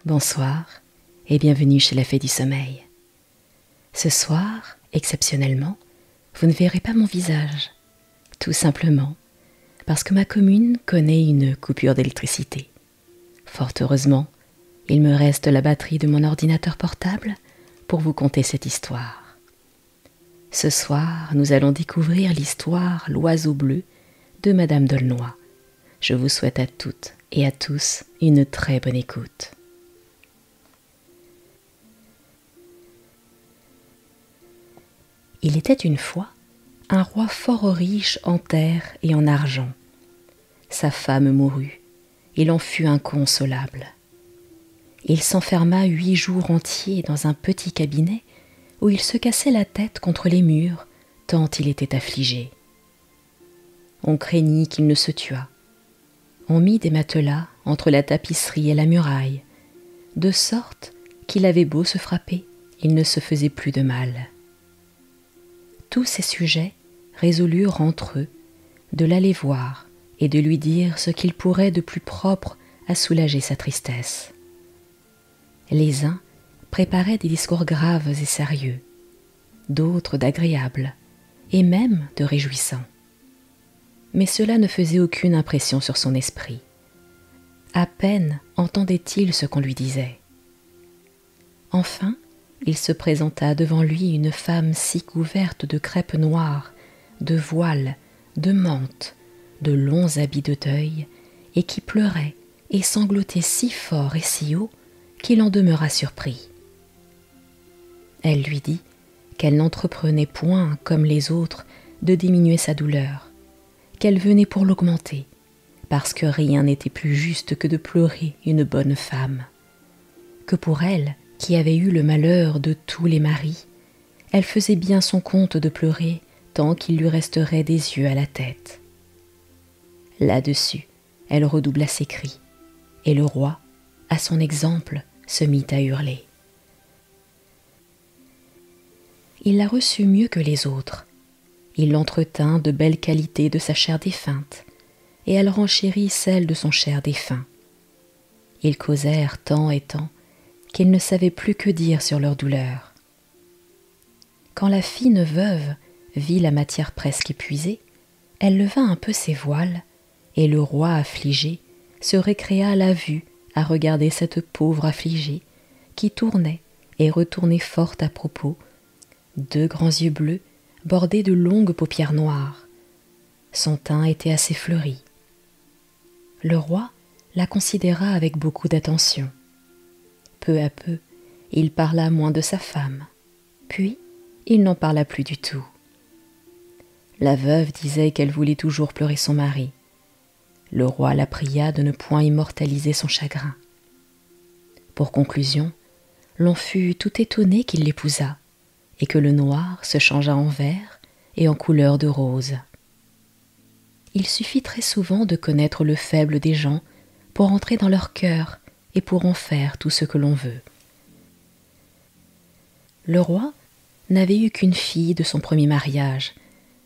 Bonsoir et bienvenue chez la Fée du Sommeil. Ce soir, exceptionnellement, vous ne verrez pas mon visage. Tout simplement parce que ma commune connaît une coupure d'électricité. Fort heureusement, il me reste la batterie de mon ordinateur portable pour vous conter cette histoire. Ce soir, nous allons découvrir l'histoire L'Oiseau bleu de Madame d'Aulnoy. Je vous souhaite à toutes et à tous une très bonne écoute. Il était une fois un roi fort riche en terre et en argent. Sa femme mourut, il en fut inconsolable. Il s'enferma 8 jours entiers dans un petit cabinet où il se cassait la tête contre les murs tant il était affligé. On craignit qu'il ne se tuât. On mit des matelas entre la tapisserie et la muraille, de sorte qu'il avait beau se frapper, il ne se faisait plus de mal. Tous ses sujets résolurent entre eux de l'aller voir et de lui dire ce qu'il pourrait de plus propre à soulager sa tristesse. Les uns préparaient des discours graves et sérieux, d'autres d'agréables et même de réjouissants. Mais cela ne faisait aucune impression sur son esprit. À peine entendait-il ce qu'on lui disait. Enfin, il se présenta devant lui une femme si couverte de crêpe noire, de voiles, de mantes, de longs habits de deuil, et qui pleurait et sanglotait si fort et si haut qu'il en demeura surpris. Elle lui dit qu'elle n'entreprenait point, comme les autres, de diminuer sa douleur, qu'elle venait pour l'augmenter, parce que rien n'était plus juste que de pleurer une bonne femme, que pour elle, qui avait eu le malheur de tous les maris, elle faisait bien son compte de pleurer tant qu'il lui resterait des yeux à la tête. Là-dessus, elle redoubla ses cris, et le roi, à son exemple, se mit à hurler. Il la reçut mieux que les autres. Il l'entretint de belles qualités de sa chair défunte, et elle renchérit celle de son cher défunt. Ils causèrent tant et tant qu'ils ne savaient plus que dire sur leur douleur. Quand la fine veuve vit la matière presque épuisée, elle leva un peu ses voiles, et le roi affligé se récréa à la vue à regarder cette pauvre affligée qui tournait et retournait fort à propos, 2 grands yeux bleus bordés de longues paupières noires. Son teint était assez fleuri. Le roi la considéra avec beaucoup d'attention. Peu à peu, il parla moins de sa femme, puis il n'en parla plus du tout. La veuve disait qu'elle voulait toujours pleurer son mari. Le roi la pria de ne point immortaliser son chagrin. Pour conclusion, l'on fut tout étonné qu'il l'épousât, et que le noir se changea en vert et en couleur de rose. Il suffit très souvent de connaître le faible des gens pour entrer dans leur cœur et pour en faire tout ce que l'on veut. Le roi n'avait eu qu'une fille de son premier mariage,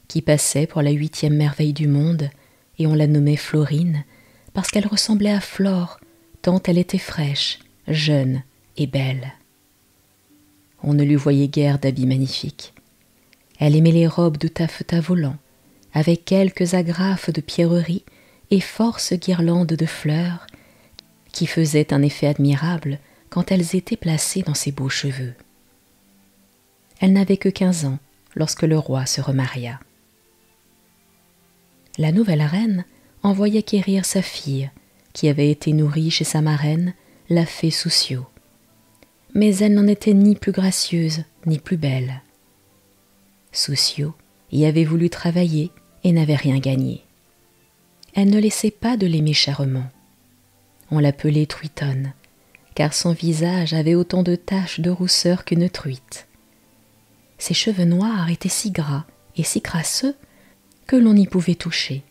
qui passait pour la 8e merveille du monde, et on la nommait Florine, parce qu'elle ressemblait à Flore, tant elle était fraîche, jeune et belle. On ne lui voyait guère d'habits magnifiques. Elle aimait les robes de taffetas volant, avec quelques agrafes de pierreries et force guirlandes de fleurs, qui faisaient un effet admirable quand elles étaient placées dans ses beaux cheveux. Elle n'avait que 15 ans lorsque le roi se remaria. La nouvelle reine envoya quérir sa fille, qui avait été nourrie chez sa marraine, la fée Souciot. Mais elle n'en était ni plus gracieuse, ni plus belle. Souciot y avait voulu travailler et n'avait rien gagné. Elle ne laissait pas de l'aimer chèrement. On l'appelait Truitonne, car son visage avait autant de taches de rousseur qu'une truite. Ses cheveux noirs étaient si gras et si crasseux que l'on y pouvait toucher.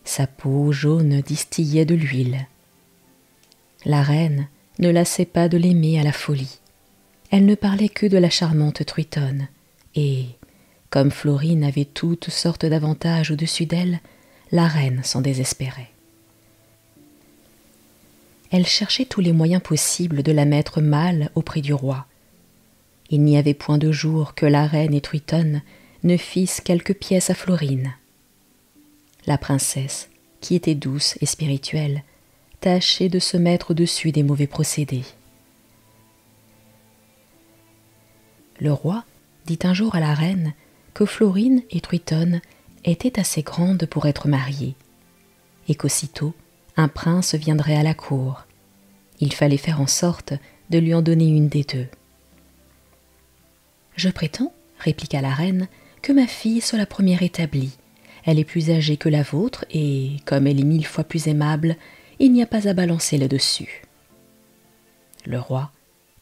Sa peau jaune distillait de l'huile. La reine ne lassait pas de l'aimer à la folie. Elle ne parlait que de la charmante Truitonne, et, comme Florine avait toutes sortes d'avantages au-dessus d'elle, la reine s'en désespérait. elle cherchait tous les moyens possibles de la mettre mal auprès du roi. Il n'y avait point de jour que la reine et Truitonne ne fissent quelques pièces à Florine. La princesse, qui était douce et spirituelle, tâchait de se mettre au-dessus des mauvais procédés. Le roi dit un jour à la reine que Florine et Truitonne étaient assez grandes pour être mariées, et qu'aussitôt un prince viendrait à la cour. Il fallait faire en sorte de lui en donner une des deux. « Je prétends, répliqua la reine, que ma fille soit la première établie. Elle est plus âgée que la vôtre, et, comme elle est 1000 fois plus aimable, il n'y a pas à balancer là-dessus. » Le roi,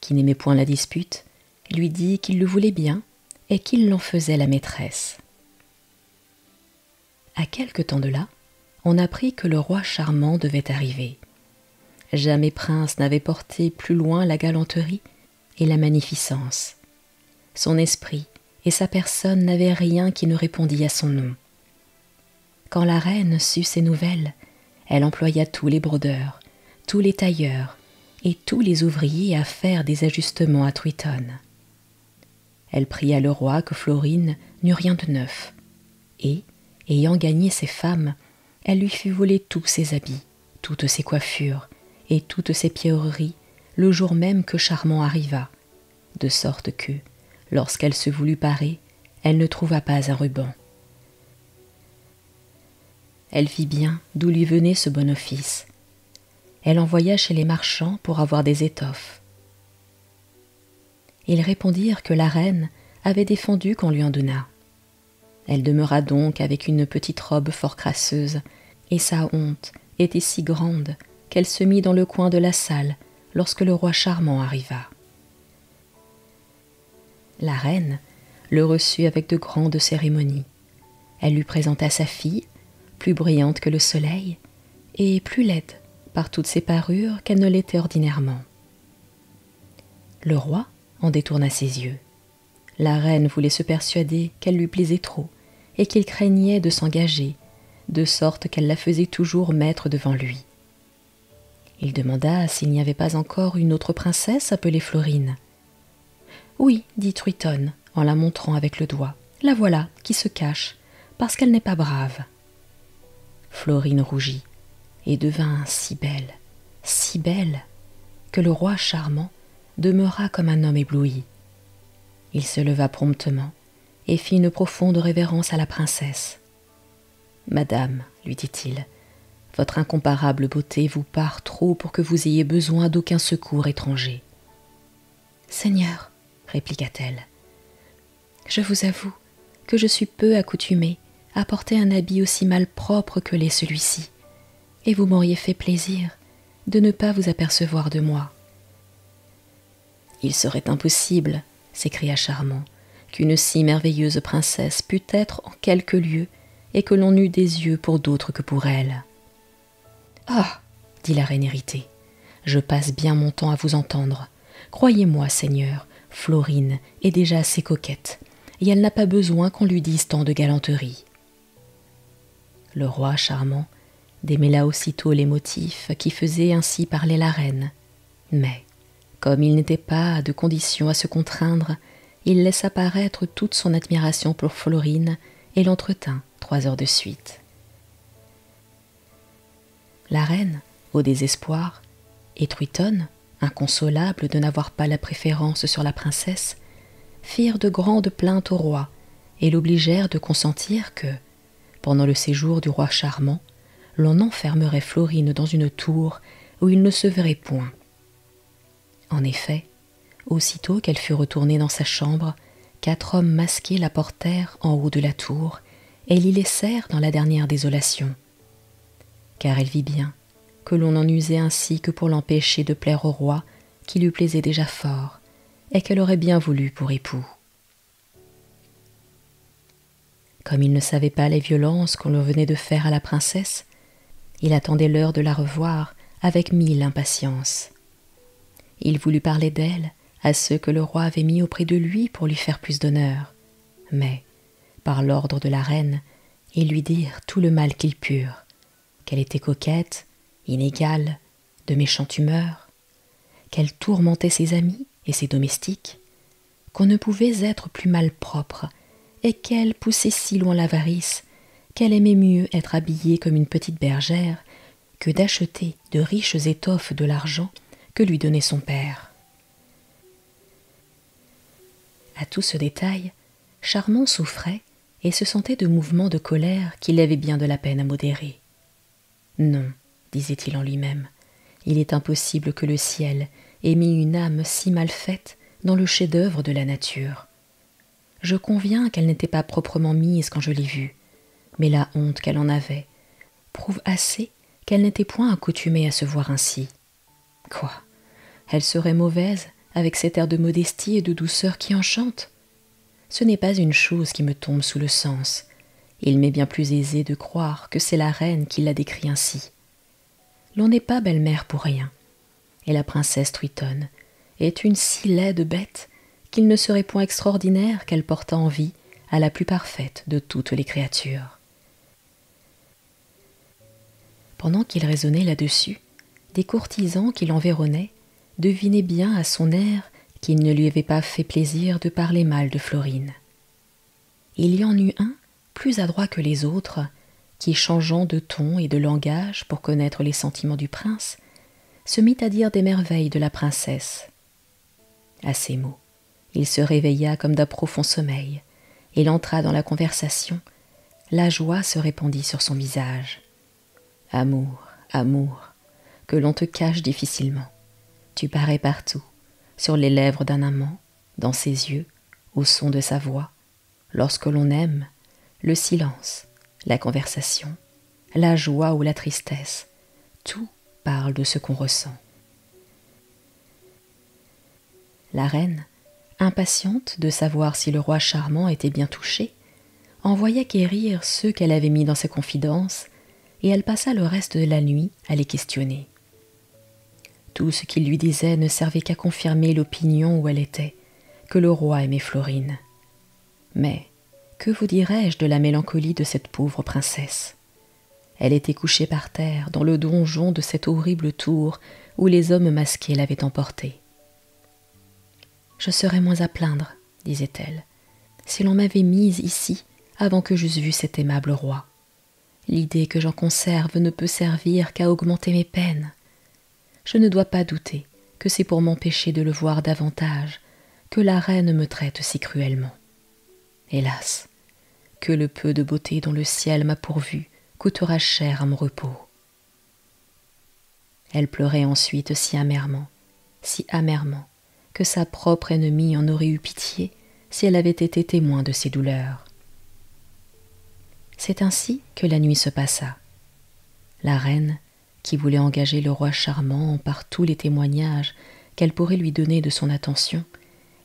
qui n'aimait point la dispute, lui dit qu'il le voulait bien et qu'il l'en faisait la maîtresse. À quelque temps de là, on apprit que le roi charmant devait arriver. Jamais prince n'avait porté plus loin la galanterie et la magnificence. Son esprit et sa personne n'avaient rien qui ne répondît à son nom. Quand la reine sut ces nouvelles, elle employa tous les brodeurs, tous les tailleurs et tous les ouvriers à faire des ajustements à Truitonne. Elle pria le roi que Florine n'eût rien de neuf, et, ayant gagné ses femmes, elle lui fit voler tous ses habits, toutes ses coiffures et toutes ses pierreries le jour même que Charmant arriva, de sorte que, lorsqu'elle se voulut parer, elle ne trouva pas un ruban. Elle vit bien d'où lui venait ce bon office. Elle envoya chez les marchands pour avoir des étoffes. Ils répondirent que la reine avait défendu qu'on lui en donnât. Elle demeura donc avec une petite robe fort crasseuse, et sa honte était si grande qu'elle se mit dans le coin de la salle lorsque le roi charmant arriva. La reine le reçut avec de grandes cérémonies. Elle lui présenta sa fille, plus brillante que le soleil, et plus laide par toutes ses parures qu'elle ne l'était ordinairement. Le roi en détourna ses yeux. La reine voulait se persuader qu'elle lui plaisait trop, et qu'il craignait de s'engager, de sorte qu'elle la faisait toujours mettre devant lui. Il demanda s'il n'y avait pas encore une autre princesse appelée Florine. « Oui, dit Truitonne, en la montrant avec le doigt. « La voilà, qui se cache, parce qu'elle n'est pas brave. » Florine rougit, et devint si belle, que le roi charmant demeura comme un homme ébloui. Il se leva promptement, et fit une profonde révérence à la princesse. « Madame, lui dit-il, votre incomparable beauté vous part trop pour que vous ayez besoin d'aucun secours étranger. »« Seigneur, répliqua-t-elle, je vous avoue que je suis peu accoutumée à porter un habit aussi malpropre que l'est celui-ci, et vous m'auriez fait plaisir de ne pas vous apercevoir de moi. »« Il serait impossible, s'écria Charmant, qu'une si merveilleuse princesse pût être en quelque lieu et que l'on eût des yeux pour d'autres que pour elle. »« Ah !» dit la reine irritée, « je passe bien mon temps à vous entendre. Croyez-moi, Seigneur, Florine est déjà assez coquette, et elle n'a pas besoin qu'on lui dise tant de galanterie. » Le roi charmant démêla aussitôt les motifs qui faisaient ainsi parler la reine, mais, comme il n'était pas de condition à se contraindre, il laissa paraître toute son admiration pour Florine et l'entretint 3 heures de suite. La reine, au désespoir, et Truitonne, inconsolable de n'avoir pas la préférence sur la princesse, firent de grandes plaintes au roi et l'obligèrent de consentir que, pendant le séjour du roi charmant, l'on enfermerait Florine dans une tour où il ne se verrait point. En effet, aussitôt qu'elle fut retournée dans sa chambre, 4 hommes masqués la portèrent en haut de la tour et l'y laissèrent dans la dernière désolation. Car elle vit bien que l'on n'en usait ainsi que pour l'empêcher de plaire au roi qui lui plaisait déjà fort et qu'elle aurait bien voulu pour époux. Comme il ne savait pas les violences qu'on lui venait de faire à la princesse, il attendait l'heure de la revoir avec 1000 impatiences. Il voulut parler d'elle à ceux que le roi avait mis auprès de lui pour lui faire plus d'honneur, mais, par l'ordre de la reine, ils lui dirent tout le mal qu'ils purent, qu'elle était coquette, inégale, de méchante humeur, qu'elle tourmentait ses amis et ses domestiques, qu'on ne pouvait être plus malpropre, et qu'elle poussait si loin l'avarice qu'elle aimait mieux être habillée comme une petite bergère que d'acheter de riches étoffes de l'argent que lui donnait son père. À tout ce détail, Charmant souffrait et se sentait de mouvements de colère qu'il avait bien de la peine à modérer. « Non, disait-il en lui-même, il est impossible que le ciel ait mis une âme si mal faite dans le chef-d'œuvre de la nature. Je conviens qu'elle n'était pas proprement mise quand je l'ai vue, mais la honte qu'elle en avait prouve assez qu'elle n'était point accoutumée à se voir ainsi. Quoi, elle serait mauvaise avec cet air de modestie et de douceur qui enchante? Ce n'est pas une chose qui me tombe sous le sens. Il m'est bien plus aisé de croire que c'est la reine qui l'a décrit ainsi. L'on n'est pas belle-mère pour rien, et la princesse Triton est une si laide bête qu'il ne serait point extraordinaire qu'elle portât envie à la plus parfaite de toutes les créatures. » Pendant qu'il raisonnait là-dessus, des courtisans qui l'environnaient devinaient bien à son air qu'il ne lui avait pas fait plaisir de parler mal de Florine. Il y en eut un, plus adroit que les autres, qui, changeant de ton et de langage pour connaître les sentiments du prince, se mit à dire des merveilles de la princesse. À ces mots, il se réveilla comme d'un profond sommeil. Il entra dans la conversation. La joie se répandit sur son visage. « Amour, amour, que l'on te cache difficilement. Tu parais partout, sur les lèvres d'un amant, dans ses yeux, au son de sa voix. Lorsque l'on aime, le silence, la conversation, la joie ou la tristesse, tout parle de ce qu'on ressent. » La reine, impatiente de savoir si le roi charmant était bien touché, envoya quérir ceux qu'elle avait mis dans ses confidences, et elle passa le reste de la nuit à les questionner. Tout ce qu'il lui disait ne servait qu'à confirmer l'opinion où elle était, que le roi aimait Florine. Mais que vous dirais-je de la mélancolie de cette pauvre princesse? Elle était couchée par terre dans le donjon de cette horrible tour où les hommes masqués l'avaient emportée. « Je serais moins à plaindre, disait-elle, si l'on m'avait mise ici avant que j'eusse vu cet aimable roi. L'idée que j'en conserve ne peut servir qu'à augmenter mes peines. Je ne dois pas douter que c'est pour m'empêcher de le voir davantage que la reine me traite si cruellement. Hélas, que le peu de beauté dont le ciel m'a pourvu coûtera cher à mon repos. » Elle pleurait ensuite si amèrement, que sa propre ennemie en aurait eu pitié si elle avait été témoin de ses douleurs. C'est ainsi que la nuit se passa. La reine, qui voulait engager le roi charmant par tous les témoignages qu'elle pourrait lui donner de son attention,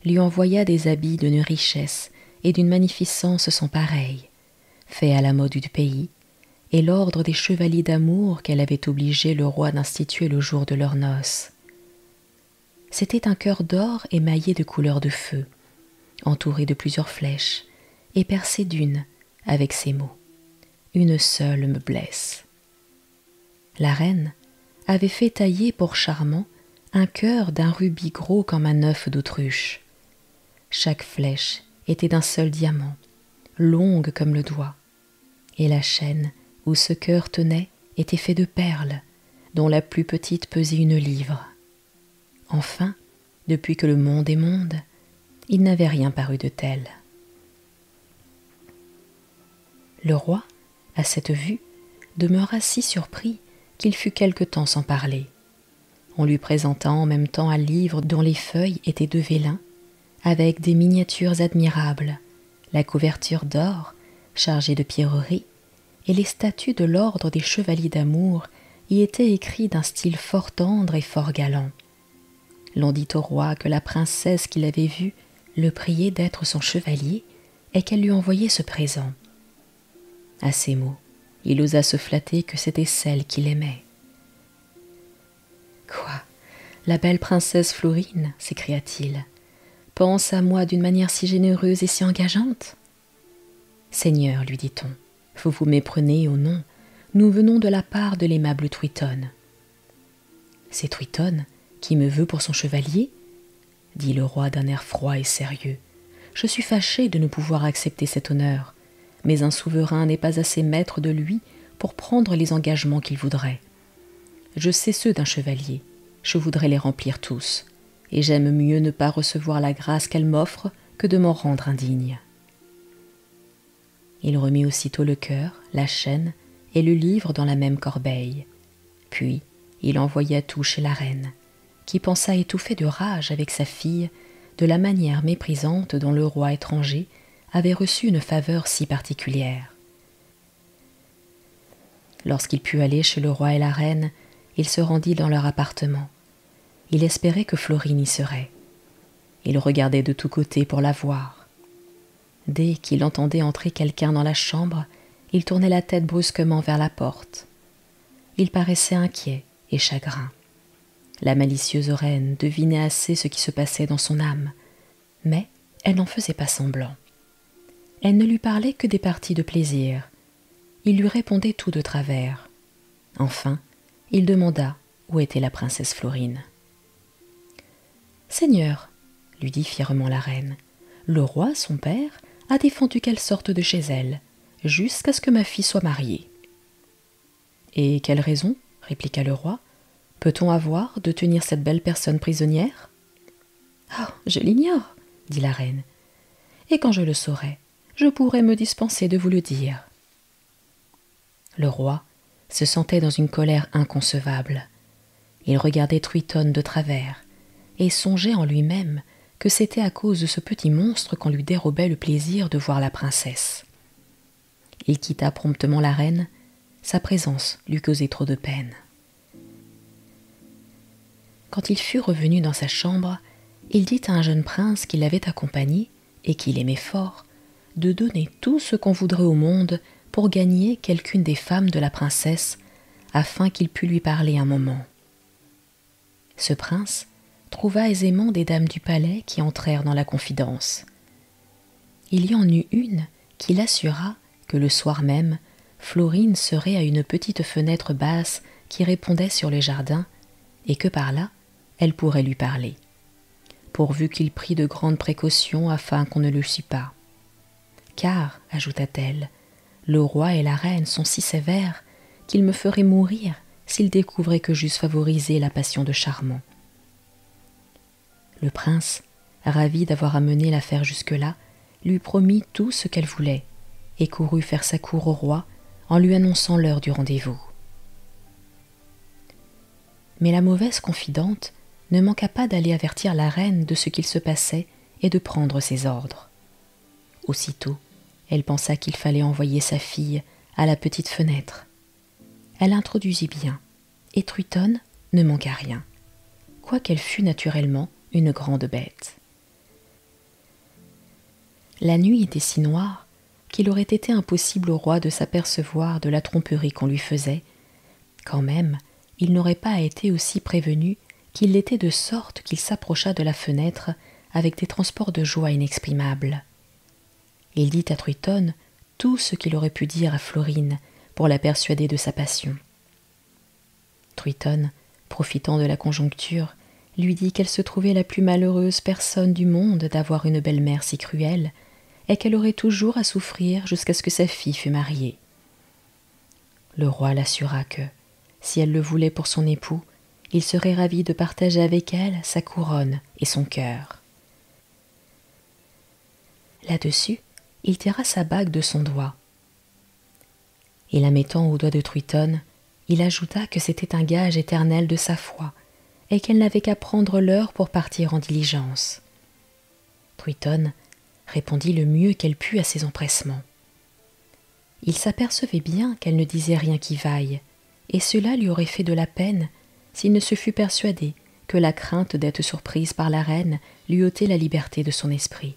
lui envoya des habits d'une richesse et d'une magnificence sans pareille, faits à la mode du pays, et l'ordre des chevaliers d'amour qu'elle avait obligé le roi d'instituer le jour de leurs noces. C'était un cœur d'or émaillé de couleurs de feu, entouré de plusieurs flèches, et percé d'une avec ces mots: « Une seule me blesse. » La reine avait fait tailler pour Charmant un cœur d'un rubis gros comme un œuf d'autruche. Chaque flèche était d'un seul diamant, longue comme le doigt, et la chaîne où ce cœur tenait était fait de perles, dont la plus petite pesait 1 livre. Enfin, depuis que le monde est monde, il n'avait rien paru de tel. Le roi, à cette vue, demeura si surpris qu'il fut quelque temps sans parler. On lui présenta en même temps un livre dont les feuilles étaient de vélin, avec des miniatures admirables, la couverture d'or chargée de pierreries, et les statuts de l'ordre des chevaliers d'amour y étaient écrits d'un style fort tendre et fort galant. L'on dit au roi que la princesse qu'il avait vue le priait d'être son chevalier et qu'elle lui envoyait ce présent. À ces mots, il osa se flatter que c'était celle qu'il aimait. « Quoi, la belle princesse Florine, s'écria-t-il, pense à moi d'une manière si généreuse et si engageante? Seigneur, lui dit-on, vous vous méprenez au nom, nous venons de la part de l'aimable Triton. C'est Triton qui me veut pour son chevalier ?» dit le roi d'un air froid et sérieux. « Je suis fâché de ne pouvoir accepter cet honneur, mais un souverain n'est pas assez maître de lui pour prendre les engagements qu'il voudrait. Je sais ceux d'un chevalier, je voudrais les remplir tous, et j'aime mieux ne pas recevoir la grâce qu'elle m'offre que de m'en rendre indigne. » Il remit aussitôt le cœur, la chaîne et le livre dans la même corbeille. Puis il envoya tout chez la reine, qui pensa étouffer de rage avec sa fille de la manière méprisante dont le roi étranger avait reçu une faveur si particulière. Lorsqu'il put aller chez le roi et la reine, il se rendit dans leur appartement. Il espérait que Florine y serait. Il regardait de tous côtés pour la voir. Dès qu'il entendait entrer quelqu'un dans la chambre, il tournait la tête brusquement vers la porte. Il paraissait inquiet et chagrin. La malicieuse reine devinait assez ce qui se passait dans son âme, mais elle n'en faisait pas semblant. Elle ne lui parlait que des parties de plaisir. Il lui répondait tout de travers. Enfin, il demanda où était la princesse Florine. « Seigneur, » lui dit fièrement la reine, « le roi, son père, a défendu qu'elle sorte de chez elle, jusqu'à ce que ma fille soit mariée. »« Et quelle raison, » répliqua le roi, « peut-on avoir de tenir cette belle personne prisonnière ?»« Oh, je l'ignore, » dit la reine, « et quand je le saurai, je pourrai me dispenser de vous le dire. » Le roi se sentait dans une colère inconcevable. Il regardait Triton de travers et songeait en lui-même que c'était à cause de ce petit monstre qu'on lui dérobait le plaisir de voir la princesse. Il quitta promptement la reine, sa présence lui causait trop de peine. Quand il fut revenu dans sa chambre, il dit à un jeune prince qui l'avait accompagné et qu'il aimait fort, de donner tout ce qu'on voudrait au monde pour gagner quelqu'une des femmes de la princesse, afin qu'il pût lui parler un moment. Ce prince trouva aisément des dames du palais qui entrèrent dans la confidence. Il y en eut une qui l'assura que le soir même, Florine serait à une petite fenêtre basse qui répondait sur les jardins, et que par là, elle pourrait lui parler, pourvu qu'il prît de grandes précautions afin qu'on ne le sût pas. Car, ajouta-t-elle, le roi et la reine sont si sévères qu'ils me feraient mourir s'ils découvraient que j'eusse favorisé la passion de Charmant. Le prince, ravi d'avoir amené l'affaire jusque-là, lui promit tout ce qu'elle voulait et courut faire sa cour au roi en lui annonçant l'heure du rendez-vous. Mais la mauvaise confidente ne manqua pas d'aller avertir la reine de ce qu'il se passait et de prendre ses ordres. Aussitôt, elle pensa qu'il fallait envoyer sa fille à la petite fenêtre. Elle introduisit bien, et Triton ne manqua rien, quoiqu'elle fût naturellement une grande bête. La nuit était si noire qu'il aurait été impossible au roi de s'apercevoir de la tromperie qu'on lui faisait. Quand même, il n'aurait pas été aussi prévenu qu'il l'était, de sorte qu'il s'approcha de la fenêtre avec des transports de joie inexprimables. Il dit à Triton tout ce qu'il aurait pu dire à Florine pour la persuader de sa passion. Triton, profitant de la conjoncture, lui dit qu'elle se trouvait la plus malheureuse personne du monde d'avoir une belle-mère si cruelle, et qu'elle aurait toujours à souffrir jusqu'à ce que sa fille fût mariée. Le roi l'assura que, si elle le voulait pour son époux, il serait ravi de partager avec elle sa couronne et son cœur. Là-dessus, il tira sa bague de son doigt, et la mettant au doigt de Triton, il ajouta que c'était un gage éternel de sa foi, et qu'elle n'avait qu'à prendre l'heure pour partir en diligence. Triton répondit le mieux qu'elle put à ses empressements. Il s'apercevait bien qu'elle ne disait rien qui vaille, et cela lui aurait fait de la peine s'il ne se fût persuadé que la crainte d'être surprise par la reine lui ôtait la liberté de son esprit.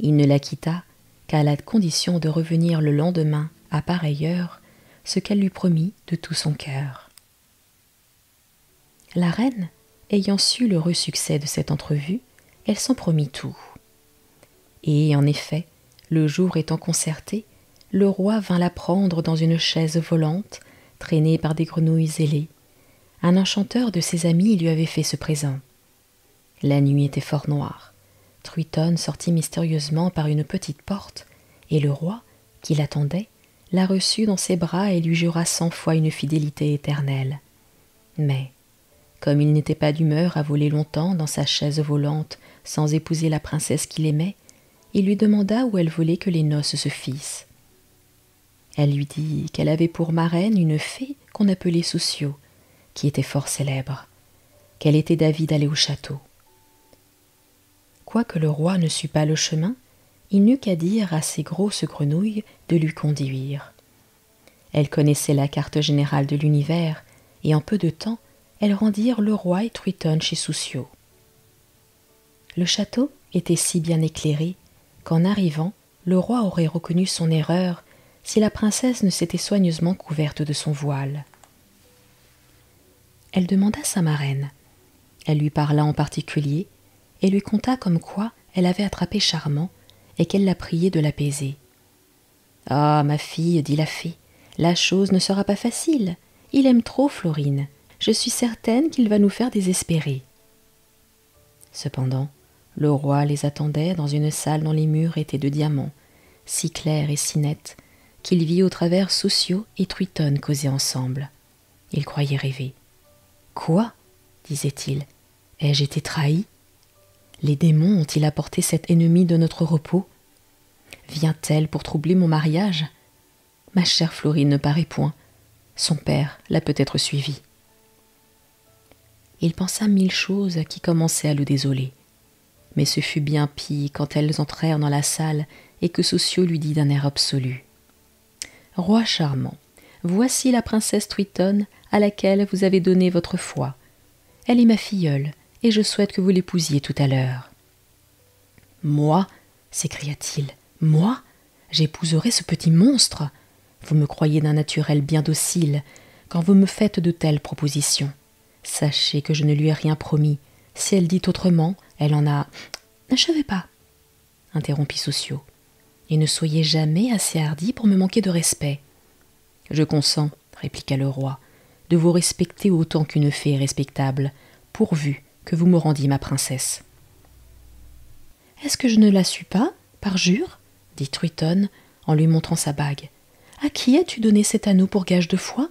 Il ne la quitta qu'à la condition de revenir le lendemain à pareille heure, ce qu'elle lui promit de tout son cœur. La reine, ayant su l'heureux succès de cette entrevue, elle s'en promit tout. Et en effet, le jour étant concerté, le roi vint la prendre dans une chaise volante, traînée par des grenouilles ailées, Un enchanteur de ses amis lui avait fait ce présent. La nuit était fort noire. Truitonne sortit mystérieusement par une petite porte, et le roi, qui l'attendait, la reçut dans ses bras et lui jura 100 fois une fidélité éternelle. Mais, comme il n'était pas d'humeur à voler longtemps dans sa chaise volante sans épouser la princesse qu'il aimait, il lui demanda où elle voulait que les noces se fissent. Elle lui dit qu'elle avait pour marraine une fée qu'on appelait Soussio, qui était fort célèbre, qu'elle était d'avis d'aller au château. Quoique le roi ne sût pas le chemin, il n'eut qu'à dire à ces grosses grenouilles de lui conduire. Elles connaissaient la carte générale de l'univers, et en peu de temps, elles rendirent le roi et Truitonne chez Soussio. Le château était si bien éclairé qu'en arrivant, le roi aurait reconnu son erreur si la princesse ne s'était soigneusement couverte de son voile. Elle demanda sa marraine. Elle lui parla en particulier et lui conta comme quoi elle avait attrapé Charmant et qu'elle la priait de l'apaiser. « Ah, ma fille, dit la fée, la chose ne sera pas facile. Il aime trop Florine. Je suis certaine qu'il va nous faire désespérer. » Cependant, le roi les attendait dans une salle dont les murs étaient de diamants, si clairs et si nets, qu'il vit au travers Soussio et Truitonne causer ensemble. Il croyait rêver. « Quoi ?» disait-il. « Ai-je été trahi ? Les démons ont-ils apporté cette ennemie de notre repos ? Vient-elle pour troubler mon mariage ? Ma chère Florine ne paraît point. Son père l'a peut-être suivie. » Il pensa 1000 choses qui commençaient à le désoler. Mais ce fut bien pis quand elles entrèrent dans la salle et que Soussio lui dit d'un air absolu. « Roi charmant, voici la princesse Truitonne à laquelle vous avez donné votre foi. Elle est ma filleule, et je souhaite que vous l'épousiez tout à l'heure. »« Moi » s'écria-t-il, « moi, j'épouserai ce petit monstre. Vous me croyez d'un naturel bien docile quand vous me faites de telles propositions. Sachez que je ne lui ai rien promis. Si elle dit autrement, elle en a... »« N'achevez pas, » interrompit Soussio, « et ne soyez jamais assez hardi pour me manquer de respect. »« Je consens, » répliqua le roi, « de vous respecter autant qu'une fée est respectable, pourvu que vous me rendiez ma princesse. »« Est-ce que je ne la suis pas, parjure ?» dit Truitonne en lui montrant sa bague. « À qui as-tu donné cet anneau pour gage de foi ?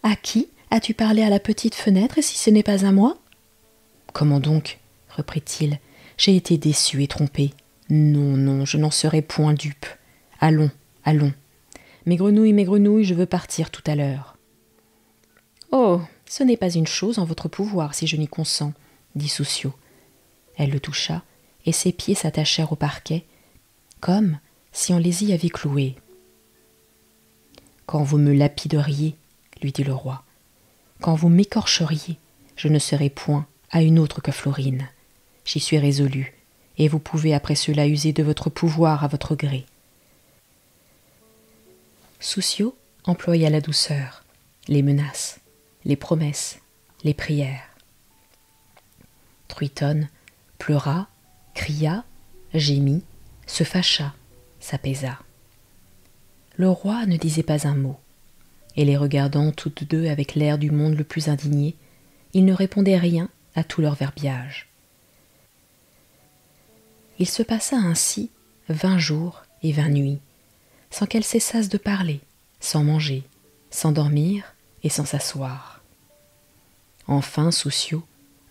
À qui as-tu parlé à la petite fenêtre, et si ce n'est pas à moi ?»« Comment donc ?» reprit-il. « J'ai été déçu et trompé. Non, non, je n'en serai point dupe. Allons, allons. Mes grenouilles, je veux partir tout à l'heure. »« Oh, ce n'est pas une chose en votre pouvoir, si je n'y consens, » dit Soussio. Elle le toucha, et ses pieds s'attachèrent au parquet, comme si on les y avait cloués. « Quand vous me lapideriez, lui dit le roi, quand vous m'écorcheriez, je ne serai point à une autre que Florine. J'y suis résolu, et vous pouvez après cela user de votre pouvoir à votre gré. » Soussio employa la douceur, les menaces, les promesses, les prières. Truitonne pleura, cria, gémit, se fâcha, s'apaisa. Le roi ne disait pas un mot, et les regardant toutes deux avec l'air du monde le plus indigné, il ne répondait rien à tout leur verbiage. Il se passa ainsi 20 jours et 20 nuits, sans qu'elles cessassent de parler, sans manger, sans dormir et sans s'asseoir. Enfin Soussio,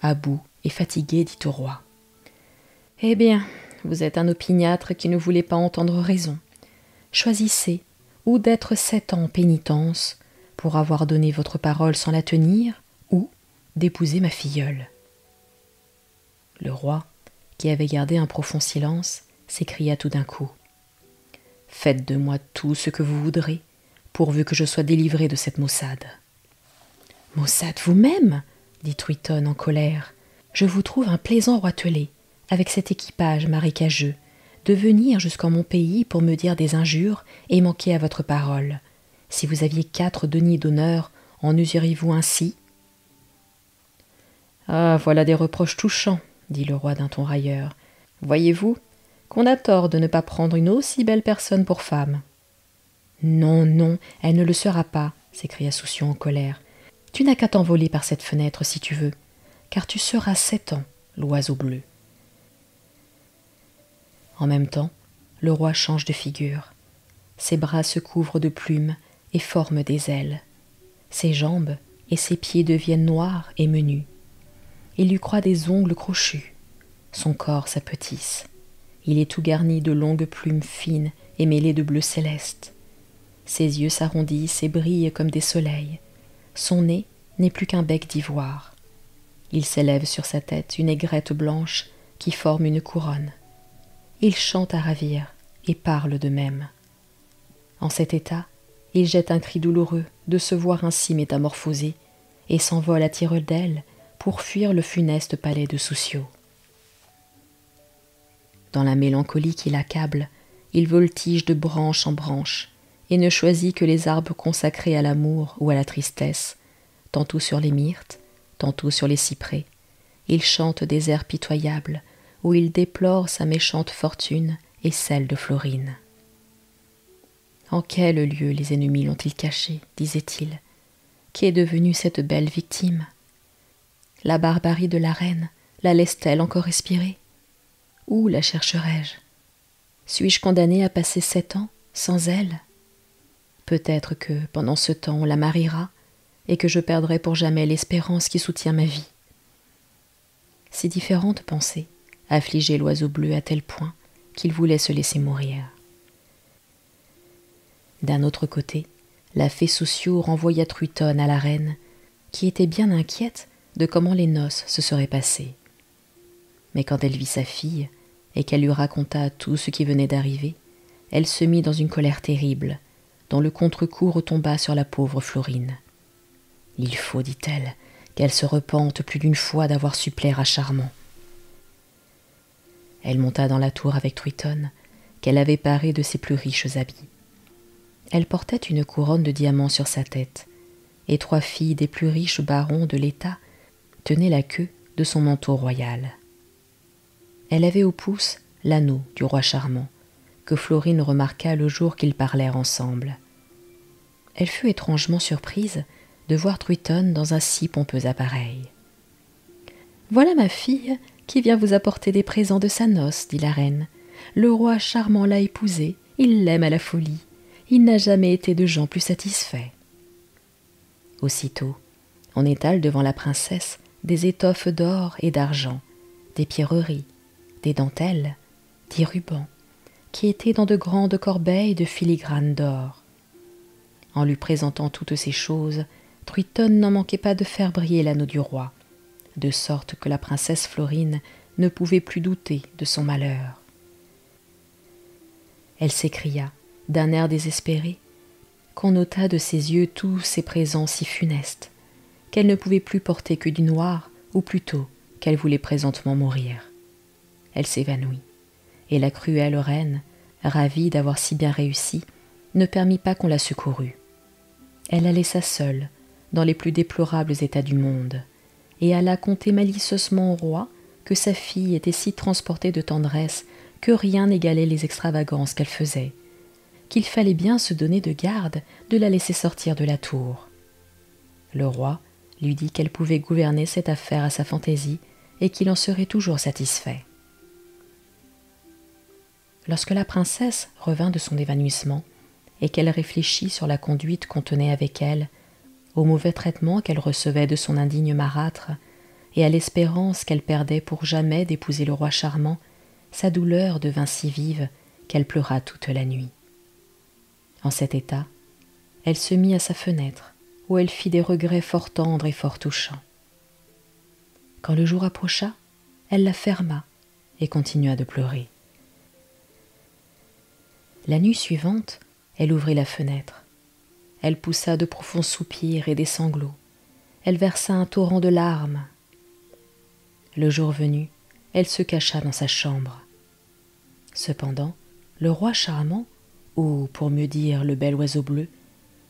à bout et fatigué, dit au roi : « Eh bien, vous êtes un opiniâtre qui ne voulait pas entendre raison. Choisissez ou d'être 7 ans en pénitence pour avoir donné votre parole sans la tenir, ou d'épouser ma filleule. » Le roi, qui avait gardé un profond silence, s'écria tout d'un coup : « Faites de moi tout ce que vous voudrez, pourvu que je sois délivré de cette maussade. »« Maussade vous-même » dit Truitonne en colère. « Je vous trouve un plaisant roitelet, avec cet équipage marécageux, de venir jusqu'en mon pays pour me dire des injures et manquer à votre parole. Si vous aviez 4 deniers d'honneur, en useriez-vous ainsi ?»« Ah, voilà des reproches touchants, » dit le roi d'un ton railleur. « Voyez-vous qu'on a tort de ne pas prendre une aussi belle personne pour femme. »« Non, non, elle ne le sera pas, » s'écria Soussio en colère. Tu n'as qu'à t'envoler par cette fenêtre si tu veux, car tu seras 7 ans, l'oiseau bleu. » En même temps, le roi change de figure. Ses bras se couvrent de plumes et forment des ailes. Ses jambes et ses pieds deviennent noirs et menus. Il lui croît des ongles crochus. Son corps s'apetisse. Il est tout garni de longues plumes fines et mêlées de bleu céleste. Ses yeux s'arrondissent et brillent comme des soleils. Son nez n'est plus qu'un bec d'ivoire. Il s'élève sur sa tête une aigrette blanche qui forme une couronne. Il chante à ravir et parle de même. En cet état, il jette un cri douloureux de se voir ainsi métamorphosé et s'envole à tire-d'aile pour fuir le funeste palais de Soussio. Dans la mélancolie qui l'accable, il voltige de branche en branche et ne choisit que les arbres consacrés à l'amour ou à la tristesse, tantôt sur les myrtes, tantôt sur les cyprès. Il chante des airs pitoyables où il déplore sa méchante fortune et celle de Florine. « En quel lieu les ennemis l'ont-ils caché, disait-il. Qu'est devenue cette belle victime? La barbarie de la reine la laisse-t-elle encore respirer? Où la chercherai-je? Suis-je condamné à passer 7 ans sans elle? Peut-être que, pendant ce temps, on la mariera et que je perdrai pour jamais l'espérance qui soutient ma vie. » Ces différentes pensées affligeaient l'oiseau bleu à tel point qu'il voulait se laisser mourir. D'un autre côté, la fée Soussio renvoya Truitonne à la reine, qui était bien inquiète de comment les noces se seraient passées. Mais quand elle vit sa fille, et qu'elle lui raconta tout ce qui venait d'arriver, elle se mit dans une colère terrible, dont le contre-coup retomba sur la pauvre Florine. « Il faut, dit-elle, qu'elle se repente plus d'une fois d'avoir su plaire à Charmant. » Elle monta dans la tour avec Truitonne, qu'elle avait parée de ses plus riches habits. Elle portait une couronne de diamants sur sa tête, et 3 filles des plus riches barons de l'État tenaient la queue de son manteau royal. Elle avait au pouce l'anneau du roi Charmant, que Florine remarqua le jour qu'ils parlèrent ensemble. Elle fut étrangement surprise de voir Truitonne dans un si pompeux appareil. « Voilà ma fille qui vient vous apporter des présents de sa noce, dit la reine. Le roi Charmant l'a épousée, il l'aime à la folie. Il n'a jamais été de gens plus satisfaits. » Aussitôt, on étale devant la princesse des étoffes d'or et d'argent, des pierreries, des dentelles, des rubans, qui étaient dans de grandes corbeilles de filigrane d'or. En lui présentant toutes ces choses, Truitonne n'en manquait pas de faire briller l'anneau du roi, de sorte que la princesse Florine ne pouvait plus douter de son malheur. Elle s'écria, d'un air désespéré, qu'on ôta de ses yeux tous ces présents si funestes, qu'elle ne pouvait plus porter que du noir, ou plutôt qu'elle voulait présentement mourir. Elle s'évanouit, et la cruelle reine, ravie d'avoir si bien réussi, ne permit pas qu'on la secourût. Elle la laissa seule, dans les plus déplorables états du monde, et alla conter malicieusement au roi que sa fille était si transportée de tendresse que rien n'égalait les extravagances qu'elle faisait, qu'il fallait bien se donner de garde de la laisser sortir de la tour. Le roi lui dit qu'elle pouvait gouverner cette affaire à sa fantaisie et qu'il en serait toujours satisfait. Lorsque la princesse revint de son évanouissement et qu'elle réfléchit sur la conduite qu'on tenait avec elle, au mauvais traitement qu'elle recevait de son indigne marâtre et à l'espérance qu'elle perdait pour jamais d'épouser le roi Charmant, sa douleur devint si vive qu'elle pleura toute la nuit. En cet état, elle se mit à sa fenêtre, où elle fit des regrets fort tendres et fort touchants. Quand le jour approcha, elle la ferma et continua de pleurer. La nuit suivante, elle ouvrit la fenêtre. Elle poussa de profonds soupirs et des sanglots. Elle versa un torrent de larmes. Le jour venu, elle se cacha dans sa chambre. Cependant, le roi Charmant, ou pour mieux dire le bel oiseau bleu,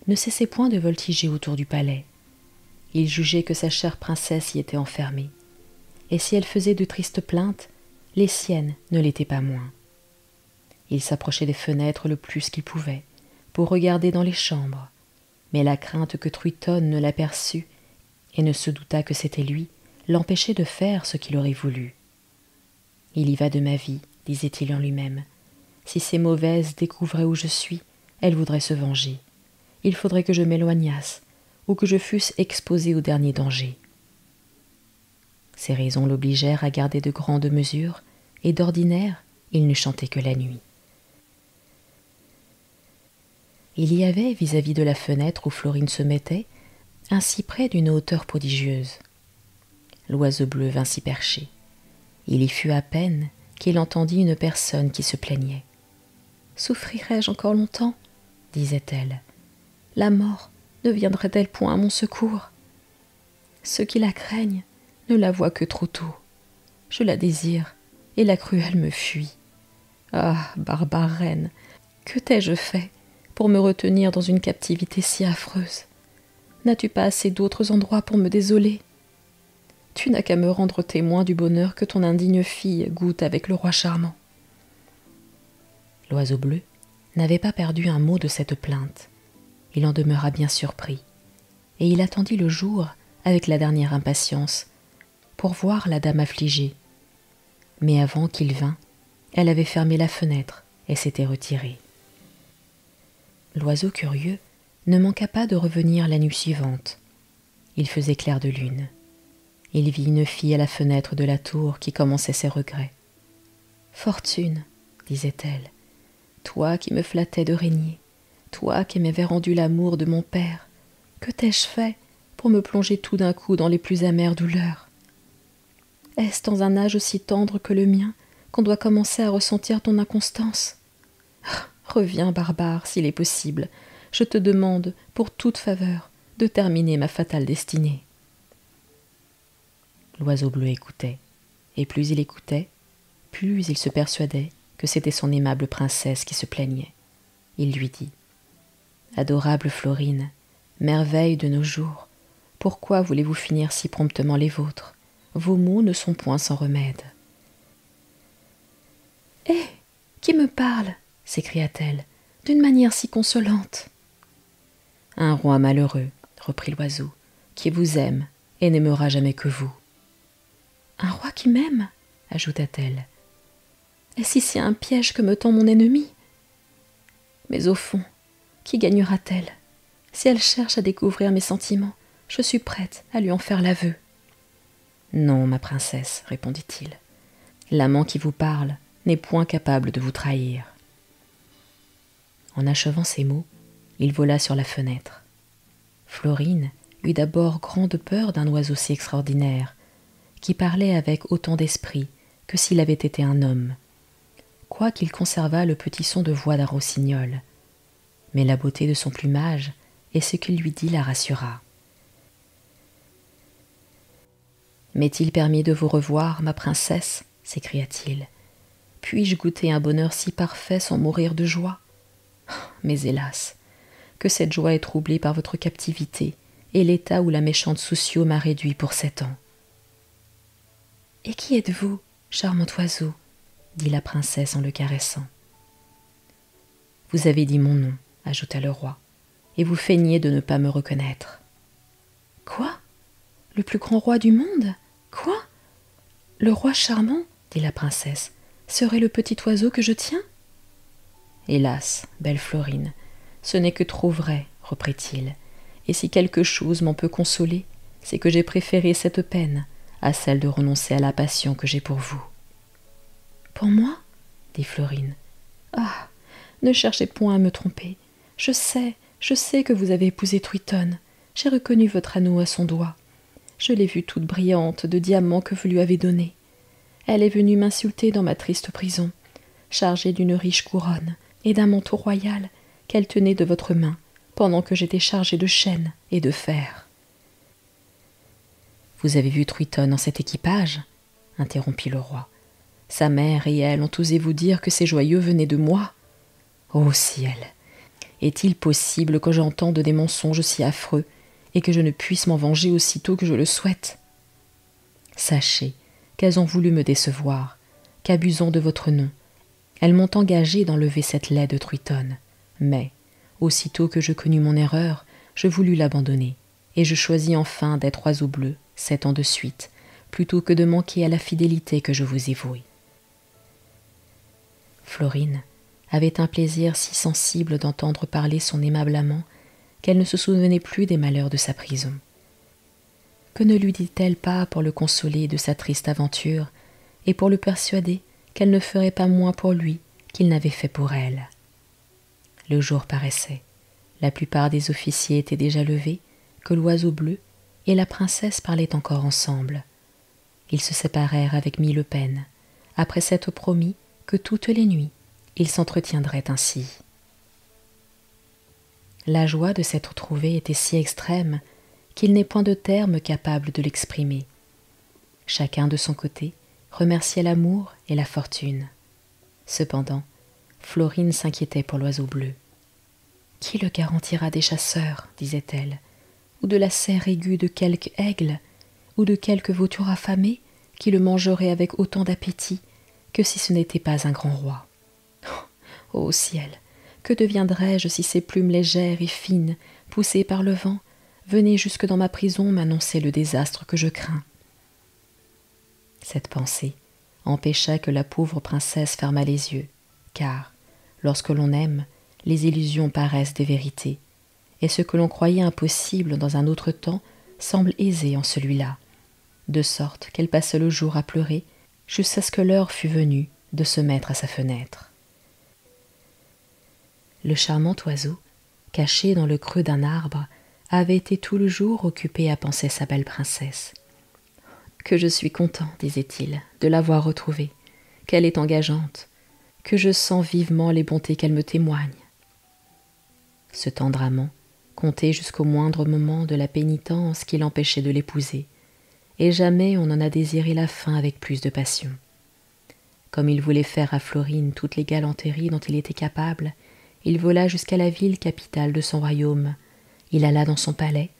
ne cessait point de voltiger autour du palais. Il jugeait que sa chère princesse y était enfermée, et si elle faisait de tristes plaintes, les siennes ne l'étaient pas moins. Il s'approchait des fenêtres le plus qu'il pouvait, pour regarder dans les chambres, mais la crainte que Truitonne ne l'aperçût et ne se douta que c'était lui, l'empêchait de faire ce qu'il aurait voulu. « Il y va de ma vie, disait-il en lui-même. Si ces mauvaises découvraient où je suis, elles voudraient se venger. Il faudrait que je m'éloignasse, ou que je fusse exposé au dernier danger. » Ces raisons l'obligèrent à garder de grandes mesures, et d'ordinaire, il ne chantait que la nuit. Il y avait, vis-à-vis de la fenêtre où Florine se mettait, un cyprès d'une hauteur prodigieuse. L'oiseau bleu vint s'y percher. Il y fut à peine qu'il entendit une personne qui se plaignait. « Souffrirai-je encore longtemps ?» disait-elle. « La mort ne viendrait-elle point à mon secours? Ceux qui la craignent ne la voient que trop tôt. Je la désire, et la cruelle me fuit. Ah, barbare reine, que t'ai-je fait pour me retenir dans une captivité si affreuse? N'as-tu pas assez d'autres endroits pour me désoler? Tu n'as qu'à me rendre témoin du bonheur que ton indigne fille goûte avec le roi charmant. » L'oiseau bleu n'avait pas perdu un mot de cette plainte. Il en demeura bien surpris, et il attendit le jour avec la dernière impatience pour voir la dame affligée. Mais avant qu'il vînt, elle avait fermé la fenêtre et s'était retirée. L'oiseau curieux ne manqua pas de revenir la nuit suivante. Il faisait clair de lune. Il vit une fille à la fenêtre de la tour qui commençait ses regrets. « Fortune, disait-elle, toi qui me flattais de régner, toi qui m'avais rendu l'amour de mon père, que t'ai-je fait pour me plonger tout d'un coup dans les plus amères douleurs? Est-ce dans un âge aussi tendre que le mien qu'on doit commencer à ressentir ton inconstance? Reviens, barbare, s'il est possible. Je te demande, pour toute faveur, de terminer ma fatale destinée. » L'oiseau bleu écoutait, et plus il écoutait, plus il se persuadait que c'était son aimable princesse qui se plaignait. Il lui dit: « Adorable Florine, merveille de nos jours, pourquoi voulez-vous finir si promptement les vôtres? Vos maux ne sont point sans remède. »« Eh, qui me parle ?» s'écria-t-elle, d'une manière si consolante. « Un roi malheureux, reprit l'oiseau, qui vous aime et n'aimera jamais que vous. »« Un roi qui m'aime ?» ajouta-t-elle. « Est-ce ici un piège que me tend mon ennemi? Mais au fond, qui gagnera-t-elle? Si elle cherche à découvrir mes sentiments, je suis prête à lui en faire l'aveu. »« Non, ma princesse, répondit-il, l'amant qui vous parle n'est point capable de vous trahir. » En achevant ces mots, il vola sur la fenêtre. Florine eut d'abord grande peur d'un oiseau si extraordinaire, qui parlait avec autant d'esprit que s'il avait été un homme, quoiqu'il conservât le petit son de voix d'un rossignol. Mais la beauté de son plumage et ce qu'il lui dit la rassura. « M'est-il permis de vous revoir, ma princesse ?» s'écria-t-il. « Puis-je goûter un bonheur si parfait sans mourir de joie? Mais hélas, que cette joie est troublée par votre captivité et l'état où la méchante Souciot m'a réduit pour 7 ans. »« Et qui êtes-vous, charmant oiseau ?» dit la princesse en le caressant. « Vous avez dit mon nom, » ajouta le roi, « et vous feignez de ne pas me reconnaître. »« Quoi? Le plus grand roi du monde? Quoi? Le roi charmant, dit la princesse, serait le petit oiseau que je tiens? » « Hélas, belle Florine, ce n'est que trop vrai, reprit-il, et si quelque chose m'en peut consoler, c'est que j'ai préféré cette peine à celle de renoncer à la passion que j'ai pour vous. »« Pour moi? » dit Florine. « Ah, ne cherchez point à me tromper. Je sais que vous avez épousé Truitonne. J'ai reconnu votre anneau à son doigt. Je l'ai vue toute brillante de diamants que vous lui avez donnés. Elle est venue m'insulter dans ma triste prison, chargée d'une riche couronne et d'un manteau royal qu'elle tenait de votre main, pendant que j'étais chargée de chaînes et de fer. »« Vous avez vu Truitonne en cet équipage ?» interrompit le roi. « Sa mère et elle ont osé vous dire que ces joyaux venaient de moi. Ô ciel! Est-il possible que j'entende des mensonges si affreux et que je ne puisse m'en venger aussitôt que je le souhaite? Sachez qu'elles ont voulu me décevoir, qu'abusant de votre nom, elles m'ont engagé d'enlever cette laide Truitonne, mais, aussitôt que je connus mon erreur, je voulus l'abandonner, et je choisis enfin d'être oiseau bleu 7 ans de suite, plutôt que de manquer à la fidélité que je vous ai vouée. » Florine avait un plaisir si sensible d'entendre parler son aimable amant qu'elle ne se souvenait plus des malheurs de sa prison. Que ne lui dit-elle pas pour le consoler de sa triste aventure et pour le persuader qu'elle ne ferait pas moins pour lui qu'il n'avait fait pour elle? Le jour paraissait. La plupart des officiers étaient déjà levés, que l'oiseau bleu et la princesse parlaient encore ensemble. Ils se séparèrent avec mille peines, après s'être promis que toutes les nuits, ils s'entretiendraient ainsi. La joie de s'être trouvés était si extrême qu'il n'est point de terme capable de l'exprimer. Chacun de son côté remerciait l'amour et la fortune. Cependant, Florine s'inquiétait pour l'oiseau bleu. « Qui le garantira des chasseurs, disait-elle, ou de la serre aiguë de quelque aigle, ou de quelque vautour affamé qui le mangerait avec autant d'appétit que si ce n'était pas un grand roi. Ô ciel, que deviendrais-je si ces plumes légères et fines, poussées par le vent, venaient jusque dans ma prison m'annoncer le désastre que je crains ?» Cette pensée empêcha que la pauvre princesse fermât les yeux, car, lorsque l'on aime, les illusions paraissent des vérités, et ce que l'on croyait impossible dans un autre temps semble aisé en celui-là, de sorte qu'elle passa le jour à pleurer jusqu'à ce que l'heure fût venue de se mettre à sa fenêtre. Le charmant oiseau, caché dans le creux d'un arbre, avait été tout le jour occupé à penser sa belle princesse. « Que je suis content, disait-il, de l'avoir retrouvée, qu'elle est engageante, que je sens vivement les bontés qu'elle me témoigne. » Ce tendre amant comptait jusqu'au moindre moment de la pénitence qui l'empêchait de l'épouser, et jamais on n'en a désiré la fin avec plus de passion. Comme il voulait faire à Florine toutes les galanteries dont il était capable, il vola jusqu'à la ville capitale de son royaume, il alla dans son palais,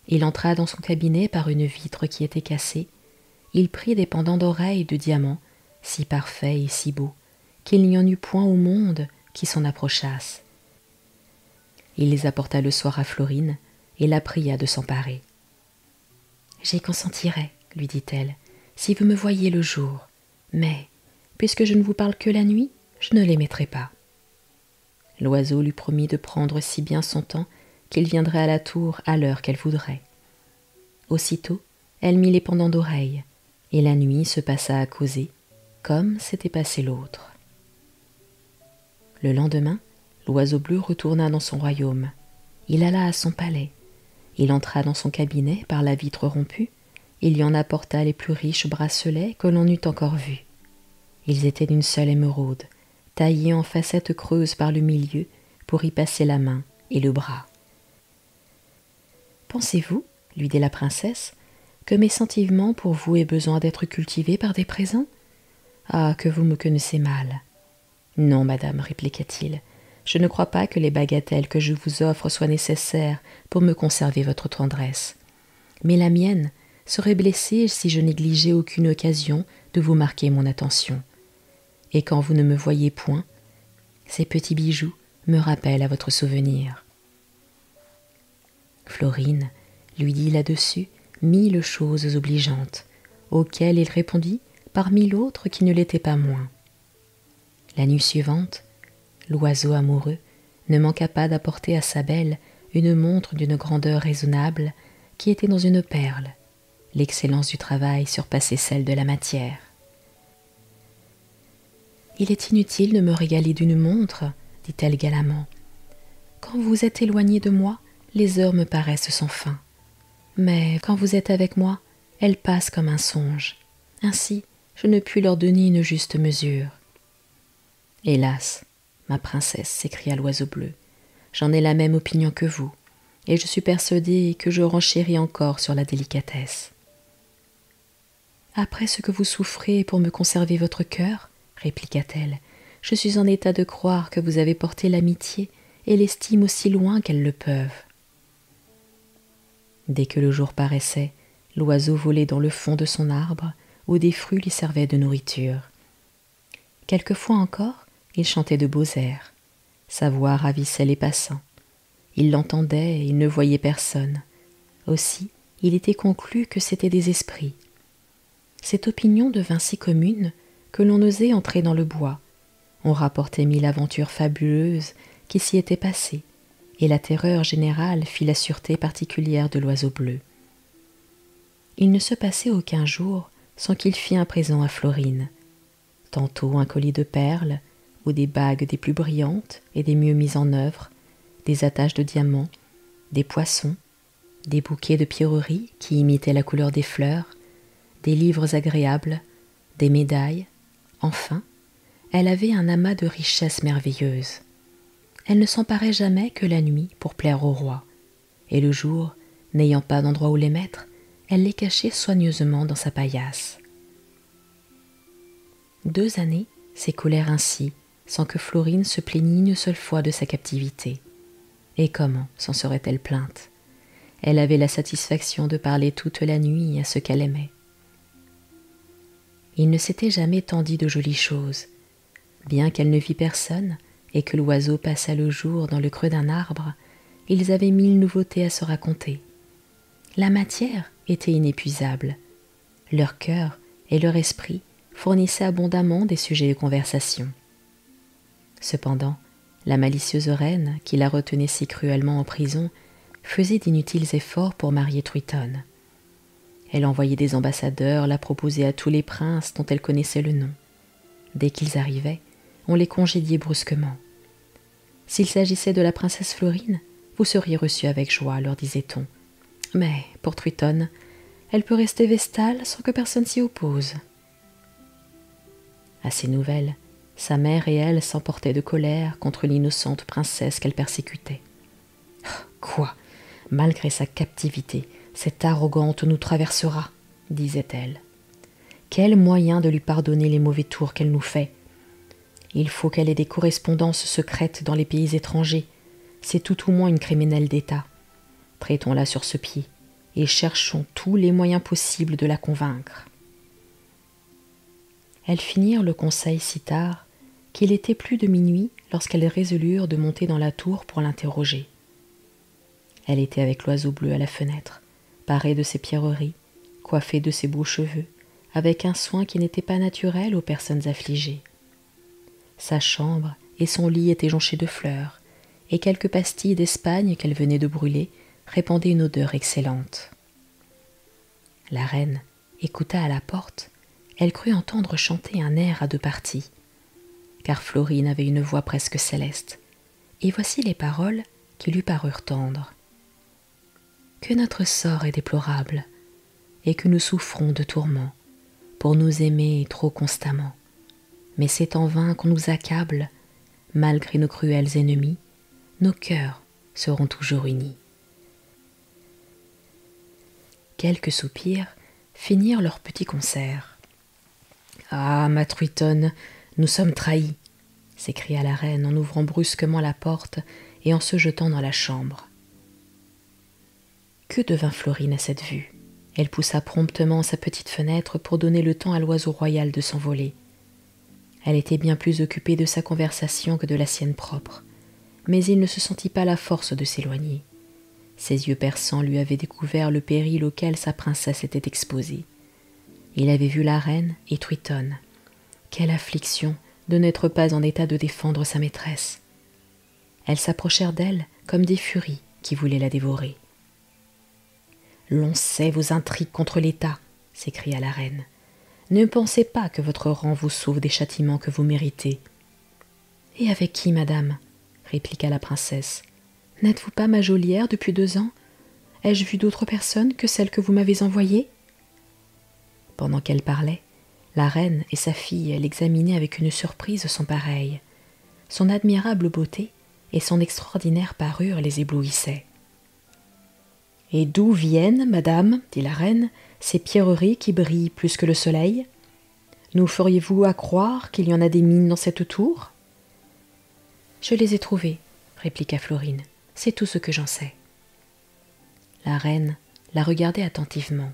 il entra dans son cabinet par une vitre qui était cassée, il prit des pendants d'oreilles de diamants, si parfaits et si beaux, qu'il n'y en eût point au monde qui s'en approchassent. Il les apporta le soir à Florine et la pria de s'emparer. « J'y consentirai, lui dit-elle, si vous me voyiez le jour, mais, puisque je ne vous parle que la nuit, je ne les mettrai pas. » L'oiseau lui promit de prendre si bien son temps qu'il viendrait à la tour à l'heure qu'elle voudrait. Aussitôt, elle mit les pendants d'oreilles, et la nuit se passa à causer, comme s'était passé l'autre. Le lendemain, l'oiseau bleu retourna dans son royaume. Il alla à son palais. Il entra dans son cabinet par la vitre rompue. Il y en apporta les plus riches bracelets que l'on eût encore vus. Ils étaient d'une seule émeraude, taillés en facettes creuses par le milieu pour y passer la main et le bras. « Pensez-vous, lui dit la princesse, que mes sentiments pour vous aient besoin d'être cultivés par des présents? Ah, que vous me connaissez mal. »« Non, madame, répliqua-t-il, je ne crois pas que les bagatelles que je vous offre soient nécessaires pour me conserver votre tendresse. Mais la mienne serait blessée si je négligeais aucune occasion de vous marquer mon attention. Et quand vous ne me voyez point, ces petits bijoux me rappellent à votre souvenir. » Florine lui dit là-dessus 1000 choses obligeantes, auxquelles il répondit par 1000 autres qui ne l'étaient pas moins. La nuit suivante, l'oiseau amoureux ne manqua pas d'apporter à sa belle une montre d'une grandeur raisonnable qui était dans une perle. L'excellence du travail surpassait celle de la matière. « Il est inutile de me régaler d'une montre, dit-elle galamment. Quand vous êtes éloigné de moi, les heures me paraissent sans fin. Mais quand vous êtes avec moi, elles passent comme un songe. Ainsi, je ne puis leur donner une juste mesure. » « Hélas, ma princesse, s'écria l'oiseau bleu, j'en ai la même opinion que vous, et je suis persuadé que je renchéris encore sur la délicatesse. »« Après ce que vous souffrez pour me conserver votre cœur, répliqua-t-elle, je suis en état de croire que vous avez porté l'amitié et l'estime aussi loin qu'elles le peuvent. » Dès que le jour paraissait, l'oiseau volait dans le fond de son arbre, où des fruits lui servaient de nourriture. Quelquefois encore, il chantait de beaux airs. Sa voix ravissait les passants. Il l'entendait et il ne voyait personne. Aussi, il était conclu que c'étaient des esprits. Cette opinion devint si commune que l'on osait entrer dans le bois. On rapportait 1000 aventures fabuleuses qui s'y étaient passées, et la terreur générale fit la sûreté particulière de l'oiseau bleu. Il ne se passait aucun jour sans qu'il fît un présent à Florine. Tantôt un collier de perles, ou des bagues des plus brillantes et des mieux mises en œuvre, des attaches de diamants, des poissons, des bouquets de pierreries qui imitaient la couleur des fleurs, des livres agréables, des médailles. Enfin, elle avait un amas de richesses merveilleuses. Elle ne s'emparait jamais que la nuit pour plaire au roi, et le jour, n'ayant pas d'endroit où les mettre, elle les cachait soigneusement dans sa paillasse. 2 années s'écoulèrent ainsi, sans que Florine se plaignît une seule fois de sa captivité. Et comment s'en serait-elle plainte? Elle avait la satisfaction de parler toute la nuit à ceux qu'elle aimait. Il ne s'était jamais tant dit de jolies choses. Bien qu'elle ne vît personne, et que l'oiseau passât le jour dans le creux d'un arbre, ils avaient 1000 nouveautés à se raconter. La matière était inépuisable. Leur cœur et leur esprit fournissaient abondamment des sujets de conversation. Cependant, la malicieuse reine, qui la retenait si cruellement en prison, faisait d'inutiles efforts pour marier Triton. Elle envoyait des ambassadeurs la proposer à tous les princes dont elle connaissait le nom. Dès qu'ils arrivaient, on les congédiait brusquement. S'il s'agissait de la princesse Florine, vous seriez reçus avec joie, leur disait-on. Mais pour Triton, elle peut rester vestale sans que personne s'y oppose. À ces nouvelles, sa mère et elle s'emportaient de colère contre l'innocente princesse qu'elle persécutait. « Quoi ? Malgré sa captivité, cette arrogante nous traversera, disait-elle. Quel moyen de lui pardonner les mauvais tours qu'elle nous fait? Il faut qu'elle ait des correspondances secrètes dans les pays étrangers. C'est tout au moins une criminelle d'État. Traitons-la sur ce pied et cherchons tous les moyens possibles de la convaincre. » Elles finirent le conseil si tard qu'il était plus de minuit lorsqu'elles résolurent de monter dans la tour pour l'interroger. Elle était avec l'oiseau bleu à la fenêtre, parée de ses pierreries, coiffée de ses beaux cheveux, avec un soin qui n'était pas naturel aux personnes affligées. Sa chambre et son lit étaient jonchés de fleurs, et quelques pastilles d'Espagne qu'elle venait de brûler répandaient une odeur excellente. La reine écouta à la porte. Elle crut entendre chanter un air à 2 parties, car Florine avait une voix presque céleste, et voici les paroles qui lui parurent tendres. « Que notre sort est déplorable, et que nous souffrons de tourments, pour nous aimer trop constamment. Mais c'est en vain qu'on nous accable, malgré nos cruels ennemis, nos cœurs seront toujours unis. » Quelques soupirs finirent leur petit concert. « Ah, ma Triton, nous sommes trahis !» s'écria la reine en ouvrant brusquement la porte et en se jetant dans la chambre. Que devint Florine à cette vue? Elle poussa promptement sa petite fenêtre pour donner le temps à l'oiseau royal de s'envoler. Elle était bien plus occupée de sa conversation que de la sienne propre, mais il ne se sentit pas la force de s'éloigner. Ses yeux perçants lui avaient découvert le péril auquel sa princesse était exposée. Il avait vu la reine et Triton. Quelle affliction de n'être pas en état de défendre sa maîtresse. Elles s'approchèrent d'elle comme des furies qui voulaient la dévorer. « L'on sait vos intrigues contre l'État, » s'écria la reine. « Ne pensez pas que votre rang vous sauve des châtiments que vous méritez. »« Et avec qui, madame ?» répliqua la princesse. « N'êtes-vous pas ma geôlière depuis 2 ans? Ai-je vu d'autres personnes que celles que vous m'avez envoyées ?» Pendant qu'elle parlait, la reine et sa fille l'examinaient avec une surprise sans pareille. Son admirable beauté et son extraordinaire parure les éblouissaient. « Et d'où viennent, madame, dit la reine, ces pierreries qui brillent plus que le soleil? Nous feriez-vous à croire qu'il y en a des mines dans cette tour? »« Je les ai trouvées, répliqua Florine. C'est tout ce que j'en sais. » La reine la regardait attentivement,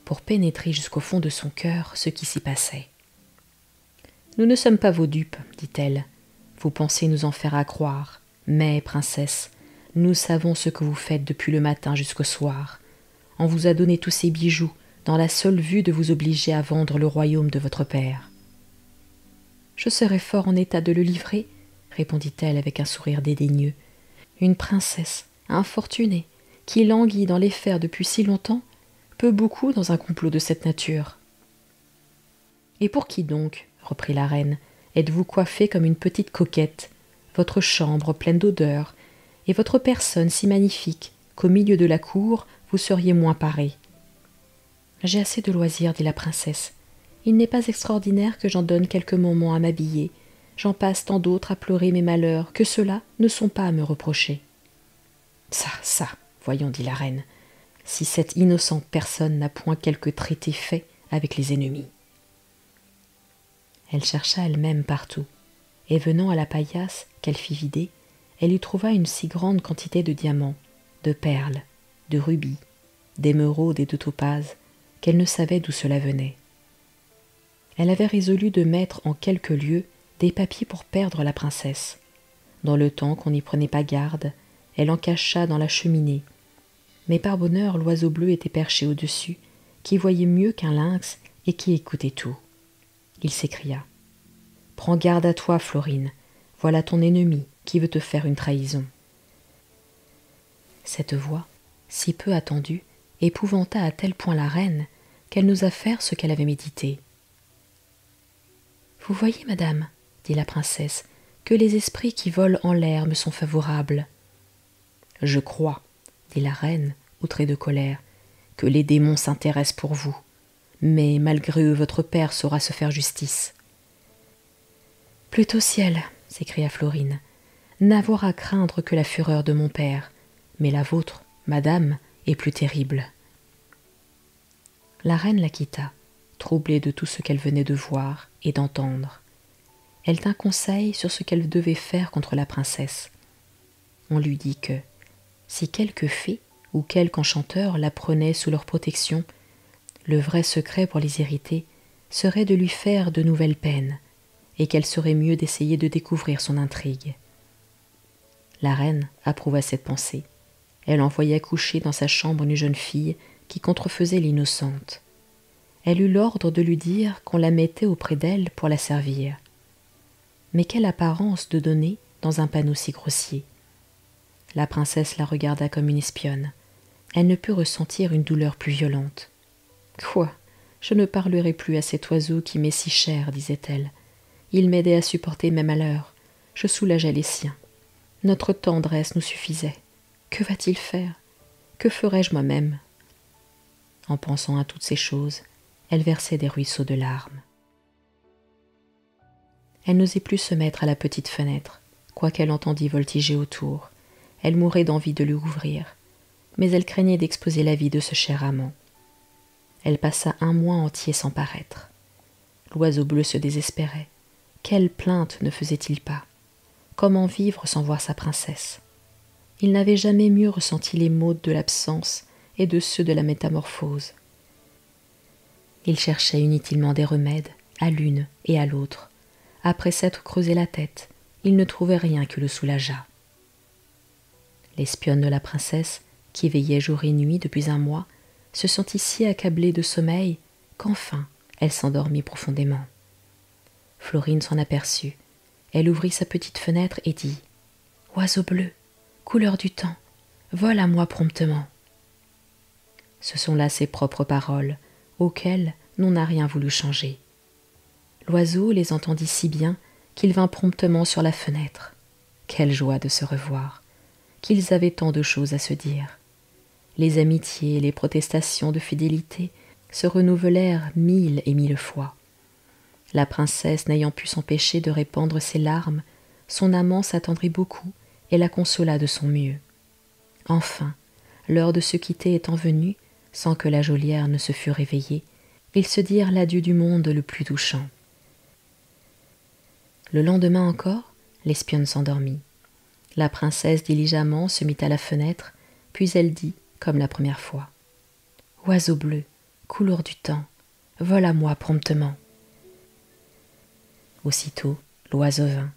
pour pénétrer jusqu'au fond de son cœur ce qui s'y passait. « Nous ne sommes pas vos dupes, dit-elle. Vous pensez nous en faire accroire, mais, princesse, nous savons ce que vous faites depuis le matin jusqu'au soir, On vous a donné tous ces bijoux dans la seule vue de vous obliger à vendre le royaume de votre père. »« Je serais fort en état de le livrer, » répondit-elle avec un sourire dédaigneux. « Une princesse infortunée, qui languit dans les fers depuis si longtemps, peut beaucoup dans un complot de cette nature. »« Et pour qui donc, reprit la reine, êtes-vous coiffée comme une petite coquette, votre chambre pleine d'odeurs, et votre personne si magnifique qu'au milieu de la cour, vous seriez moins parée. »« J'ai assez de loisirs, dit la princesse. Il n'est pas extraordinaire que j'en donne quelques moments à m'habiller. J'en passe tant d'autres à pleurer mes malheurs que ceux-là ne sont pas à me reprocher. »« Ça, voyons, dit la reine, si cette innocente personne n'a point quelque traité fait avec les ennemis. » Elle chercha elle-même partout, et venant à la paillasse qu'elle fit vider, elle y trouva une si grande quantité de diamants, de perles, de rubis, d'émeraudes et de topazes, qu'elle ne savait d'où cela venait. Elle avait résolu de mettre en quelque lieu des papiers pour perdre la princesse. Dans le temps qu'on n'y prenait pas garde, elle en cacha dans la cheminée. Mais par bonheur, l'oiseau bleu était perché au-dessus, qui voyait mieux qu'un lynx et qui écoutait tout. Il s'écria : « Prends garde à toi, Florine, voilà ton ennemi qui veut te faire une trahison. » Cette voix, si peu attendue, épouvanta à tel point la reine qu'elle n'osa faire ce qu'elle avait médité. « Vous voyez, madame, dit la princesse, que les esprits qui volent en l'air me sont favorables. »« Je crois, dit la reine, outrée de colère, que les démons s'intéressent pour vous, mais malgré eux votre père saura se faire justice. »« Plutôt ciel, s'écria Florine, n'avoir à craindre que la fureur de mon père, mais la vôtre, madame, est plus terrible. » La reine la quitta, troublée de tout ce qu'elle venait de voir et d'entendre. Elle tint conseil sur ce qu'elle devait faire contre la princesse. On lui dit que, si quelque fée ou quelque enchanteur la prenait sous leur protection, le vrai secret pour les irriter serait de lui faire de nouvelles peines, et qu'elle serait mieux d'essayer de découvrir son intrigue. La reine approuva cette pensée. Elle envoya coucher dans sa chambre une jeune fille qui contrefaisait l'innocente. Elle eut l'ordre de lui dire qu'on la mettait auprès d'elle pour la servir. Mais quelle apparence de donner dans un panneau si grossier! La princesse la regarda comme une espionne. Elle ne put ressentir une douleur plus violente. « Quoi, je ne parlerai plus à cet oiseau qui m'est si cher, disait-elle. Il m'aidait à supporter mes malheurs. Je soulageais les siens. Notre tendresse nous suffisait. Que va-t-il faire? Que ferais-je moi-même » En pensant à toutes ces choses, elle versait des ruisseaux de larmes. Elle n'osait plus se mettre à la petite fenêtre, quoiqu'elle entendît voltiger autour. Elle mourait d'envie de lui ouvrir, mais elle craignait d'exposer la vie de ce cher amant. Elle passa un mois entier sans paraître. L'oiseau bleu se désespérait. Quelle plainte ne faisait-il pas? Comment vivre sans voir sa princesse? Il n'avait jamais mieux ressenti les maux de l'absence et de ceux de la métamorphose. Il cherchait inutilement des remèdes, à l'une et à l'autre. Après s'être creusé la tête, il ne trouvait rien qui le soulageât. L'espionne de la princesse, qui veillait jour et nuit depuis un mois, se sentit si accablée de sommeil qu'enfin elle s'endormit profondément. Florine s'en aperçut. Elle ouvrit sa petite fenêtre et dit : « Oiseau bleu, couleur du temps, vole à moi promptement. » Ce sont là ses propres paroles, auxquelles l'on n'a rien voulu changer. L'oiseau les entendit si bien qu'il vint promptement sur la fenêtre. Quelle joie de se revoir! Qu'ils avaient tant de choses à se dire. Les amitiés et les protestations de fidélité se renouvelèrent 1000 et 1000 fois. La princesse n'ayant pu s'empêcher de répandre ses larmes, son amant s'attendrit beaucoup et la consola de son mieux. Enfin, l'heure de se quitter étant venue, sans que la geôlière ne se fût réveillée, ils se dirent l'adieu du monde le plus touchant. Le lendemain encore, l'espionne s'endormit. La princesse diligemment se mit à la fenêtre, puis elle dit, comme la première fois : « Oiseau bleu, couleur du temps, vole à moi promptement. » Aussitôt, l'oiseau vint,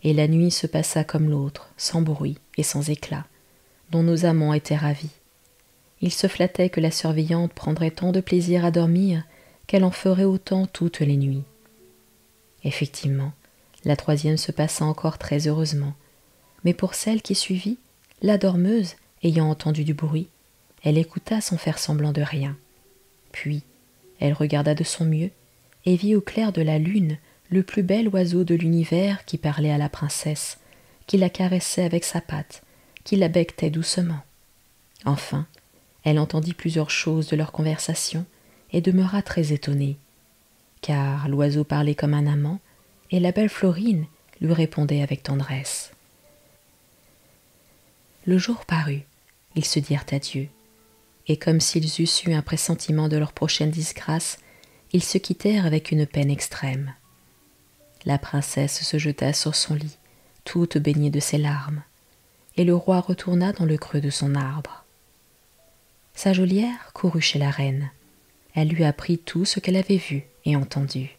et la nuit se passa comme l'autre, sans bruit et sans éclat, dont nos amants étaient ravis. Il se flattait que la surveillante prendrait tant de plaisir à dormir qu'elle en ferait autant toutes les nuits. Effectivement, la troisième se passa encore très heureusement, mais pour celle qui suivit, la dormeuse, ayant entendu du bruit, elle écouta sans faire semblant de rien. Puis, elle regarda de son mieux et vit au clair de la lune le plus bel oiseau de l'univers qui parlait à la princesse, qui la caressait avec sa patte, qui la becquetait doucement. Enfin, elle entendit plusieurs choses de leur conversation et demeura très étonnée, car l'oiseau parlait comme un amant et la belle Florine lui répondait avec tendresse. Le jour parut, ils se dirent adieu, et comme s'ils eussent eu un pressentiment de leur prochaine disgrâce, ils se quittèrent avec une peine extrême. La princesse se jeta sur son lit, toute baignée de ses larmes, et le roi retourna dans le creux de son arbre. Sa geôlière courut chez la reine. Elle lui apprit tout ce qu'elle avait vu et entendu.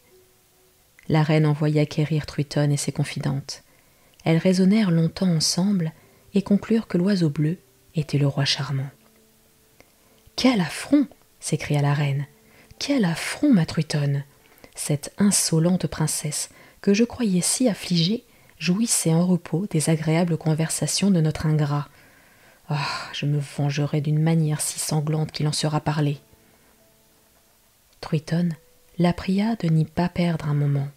La reine envoya quérir Truitonne et ses confidentes. Elles raisonnèrent longtemps ensemble et conclurent que l'oiseau bleu était le roi charmant. « Quel affront !» s'écria la reine. « Quel affront, ma Truitonne ! Cette insolente princesse, que je croyais si affligée, jouissait en repos des agréables conversations de notre ingrat. Ah, je me vengerai d'une manière si sanglante qu'il en sera parlé. » Truitonne la pria de n'y pas perdre un moment.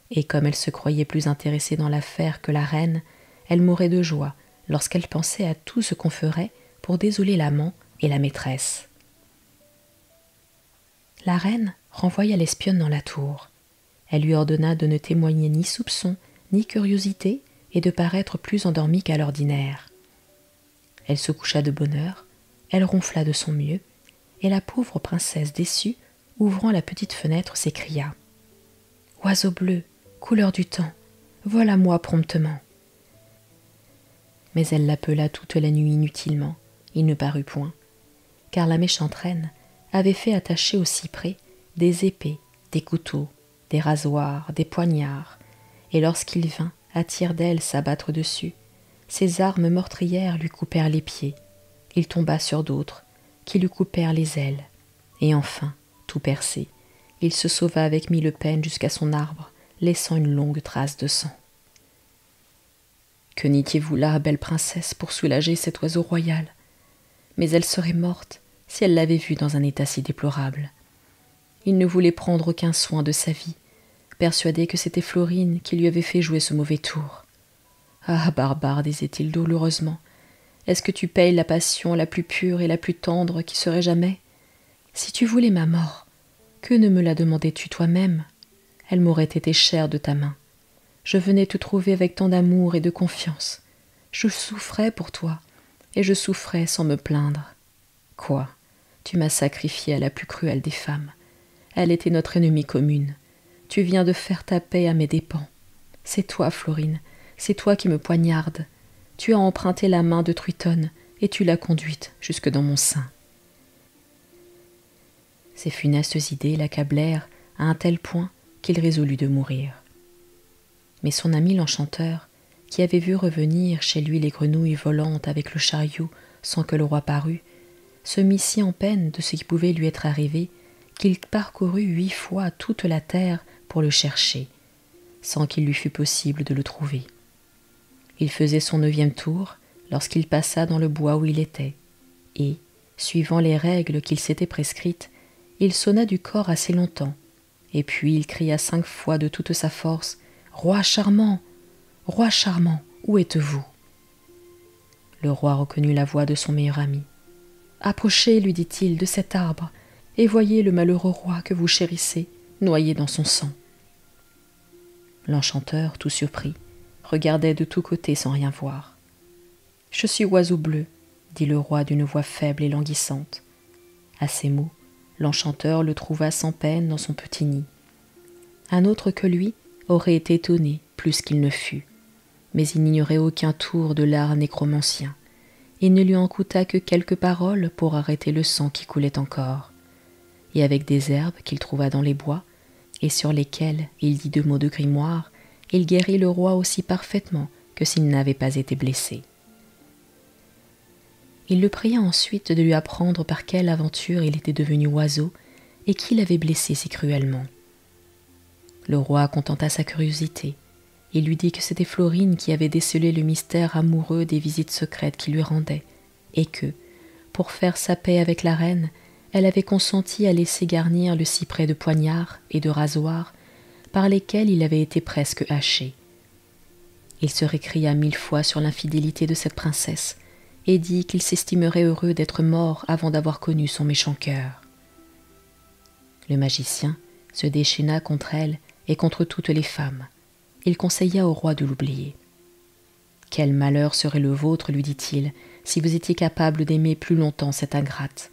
Et comme elle se croyait plus intéressée dans l'affaire que la reine, elle mourait de joie lorsqu'elle pensait à tout ce qu'on ferait pour désoler l'amant et la maîtresse. La reine renvoya l'espionne dans la tour. Elle lui ordonna de ne témoigner ni soupçon, ni curiosité, et de paraître plus endormie qu'à l'ordinaire. Elle se coucha de bonne heure, elle ronfla de son mieux, et la pauvre princesse déçue, ouvrant la petite fenêtre, s'écria « Oiseau bleu, couleur du temps, vole à moi promptement. » Mais elle l'appela toute la nuit inutilement, il ne parut point, car la méchante reine avait fait attacher au cyprès des épées, des couteaux, des rasoirs, des poignards, et lorsqu'il vint à tire-d'aile s'abattre dessus, ses armes meurtrières lui coupèrent les pieds, il tomba sur d'autres, qui lui coupèrent les ailes, et enfin, tout percé, il se sauva avec mille peines jusqu'à son arbre, laissant une longue trace de sang. Que n'étiez-vous là, belle princesse, pour soulager cet oiseau royal? Mais elle serait morte si elle l'avait vu dans un état si déplorable. Il ne voulait prendre aucun soin de sa vie, persuadé que c'était Florine qui lui avait fait jouer ce mauvais tour. « Ah, barbare, disait-il douloureusement, est-ce que tu payes la passion la plus pure et la plus tendre qui serait jamais? Si tu voulais ma mort, que ne me la demandais-tu toi-même? Elle m'aurait été chère de ta main. Je venais te trouver avec tant d'amour et de confiance. Je souffrais pour toi, et je souffrais sans me plaindre. Quoi? Tu m'as sacrifiée à la plus cruelle des femmes. Elle était notre ennemie commune. Tu viens de faire ta paix à mes dépens. C'est toi, Florine, c'est toi qui me poignardes. Tu as emprunté la main de Truitonne, et tu l'as conduite jusque dans mon sein. » Ces funestes idées l'accablèrent à un tel point qu'il résolut de mourir. Mais son ami l'enchanteur, qui avait vu revenir chez lui les grenouilles volantes avec le chariot sans que le roi parût, se mit si en peine de ce qui pouvait lui être arrivé qu'il parcourut 8 fois toute la terre pour le chercher, sans qu'il lui fût possible de le trouver. Il faisait son 9e tour lorsqu'il passa dans le bois où il était, et, suivant les règles qu'il s'était prescrites, il sonna du corps assez longtemps, et puis il cria 5 fois de toute sa force « Roi charmant, où êtes-vous » Le roi reconnut la voix de son meilleur ami. « Approchez, lui dit-il, de cet arbre, et voyez le malheureux roi que vous chérissez, noyé dans son sang. » L'enchanteur, tout surpris, regardait de tous côtés sans rien voir. « Je suis Oiseau bleu, » dit le roi d'une voix faible et languissante. À ces mots, l'enchanteur le trouva sans peine dans son petit nid. Un autre que lui aurait été étonné plus qu'il ne fut, mais il n'ignorait aucun tour de l'art nécromancien. Il ne lui en coûta que quelques paroles pour arrêter le sang qui coulait encore. Et avec des herbes qu'il trouva dans les bois, et sur lesquelles il dit 2 mots de grimoire, il guérit le roi aussi parfaitement que s'il n'avait pas été blessé. Il le pria ensuite de lui apprendre par quelle aventure il était devenu oiseau et qui l'avait blessé si cruellement. Le roi contenta sa curiosité. Il lui dit que c'était Florine qui avait décelé le mystère amoureux des visites secrètes qu'il lui rendait, et que, pour faire sa paix avec la reine, elle avait consenti à laisser garnir le cyprès de poignards et de rasoirs par lesquels il avait été presque haché. Il se récria 1000 fois sur l'infidélité de cette princesse, et dit qu'il s'estimerait heureux d'être mort avant d'avoir connu son méchant cœur. Le magicien se déchaîna contre elle et contre toutes les femmes. Il conseilla au roi de l'oublier. « Quel malheur serait le vôtre, lui dit-il, si vous étiez capable d'aimer plus longtemps cette ingrate.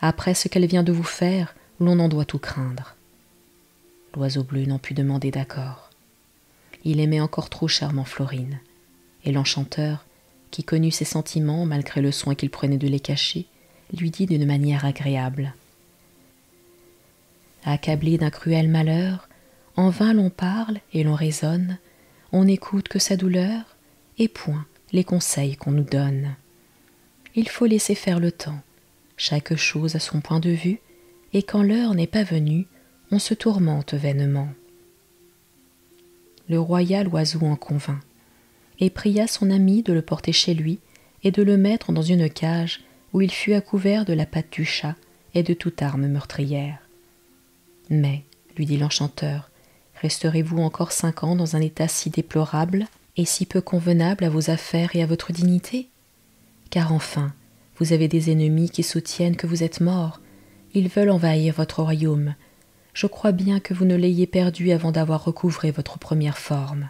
Après ce qu'elle vient de vous faire, l'on en doit tout craindre. » L'oiseau bleu n'en put demander d'accord. Il aimait encore trop chèrement Florine, et l'enchanteur, qui connut ses sentiments malgré le soin qu'il prenait de les cacher, lui dit d'une manière agréable. « Accablé d'un cruel malheur, en vain l'on parle et l'on raisonne, on n'écoute que sa douleur, et point les conseils qu'on nous donne. Il faut laisser faire le temps, chaque chose a son point de vue, et quand l'heure n'est pas venue, on se tourmente vainement. » Le royal oiseau en convint, et pria son ami de le porter chez lui et de le mettre dans une cage où il fut à couvert de la patte du chat et de toute arme meurtrière. « Mais, lui dit l'enchanteur, resterez-vous encore 5 ans dans un état si déplorable et si peu convenable à vos affaires et à votre dignité? Car enfin, vous avez des ennemis qui soutiennent que vous êtes mort. Ils veulent envahir votre royaume. Je crois bien que vous ne l'ayez perdu avant d'avoir recouvré votre première forme. »«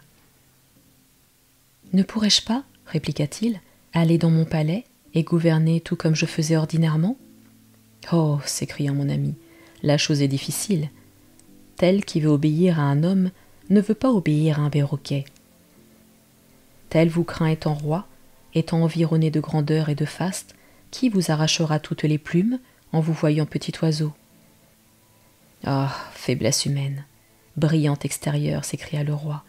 Ne pourrais-je pas, répliqua-t-il, aller dans mon palais et gouverner tout comme je faisais ordinairement ? » ?»« Oh, s'écria mon ami, la chose est difficile. Tel qui veut obéir à un homme ne veut pas obéir à un perroquet. Tel vous craint étant roi, étant environné de grandeur et de faste, qui vous arrachera toutes les plumes en vous voyant petit oiseau ? » « Ah, faiblesse humaine, brillant extérieur, s'écria le roi,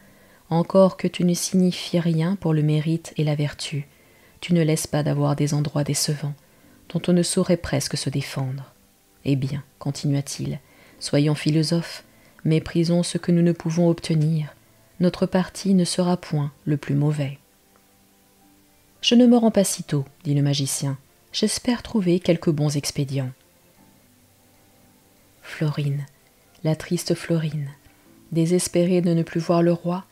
encore que tu ne signifies rien pour le mérite et la vertu, tu ne laisses pas d'avoir des endroits décevants, dont on ne saurait presque se défendre. Eh bien, continua-t-il, soyons philosophes, méprisons ce que nous ne pouvons obtenir, notre parti ne sera point le plus mauvais. »« Je ne me rends pas si tôt, dit le magicien, j'espère trouver quelques bons expédients. » Florine, la triste Florine, désespérée de ne plus voir le roi,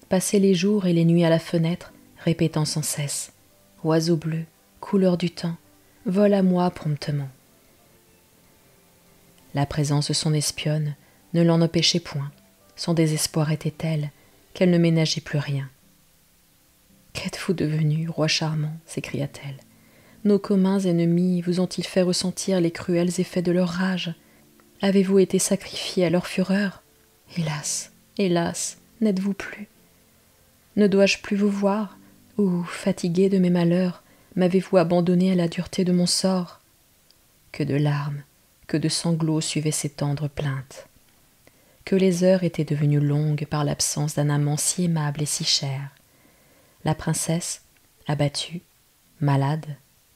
passait les jours et les nuits à la fenêtre, répétant sans cesse « Oiseau bleu, couleur du temps, vole à moi promptement. » La présence de son espionne ne l'en empêchait point, son désespoir était tel qu'elle ne ménageait plus rien. « Qu'êtes-vous devenu, roi charmant ?» s'écria-t-elle. « Nos communs ennemis vous ont-ils fait ressentir les cruels effets de leur rage ? Avez-vous été sacrifié à leur fureur ? Hélas, hélas, n'êtes-vous plus ? Ne dois-je plus vous voir, ou, fatigué de mes malheurs, m'avez-vous abandonné à la dureté de mon sort ? » Que de larmes, que de sanglots suivaient ces tendres plaintes. Que les heures étaient devenues longues par l'absence d'un amant si aimable et si cher. La princesse, abattue, malade,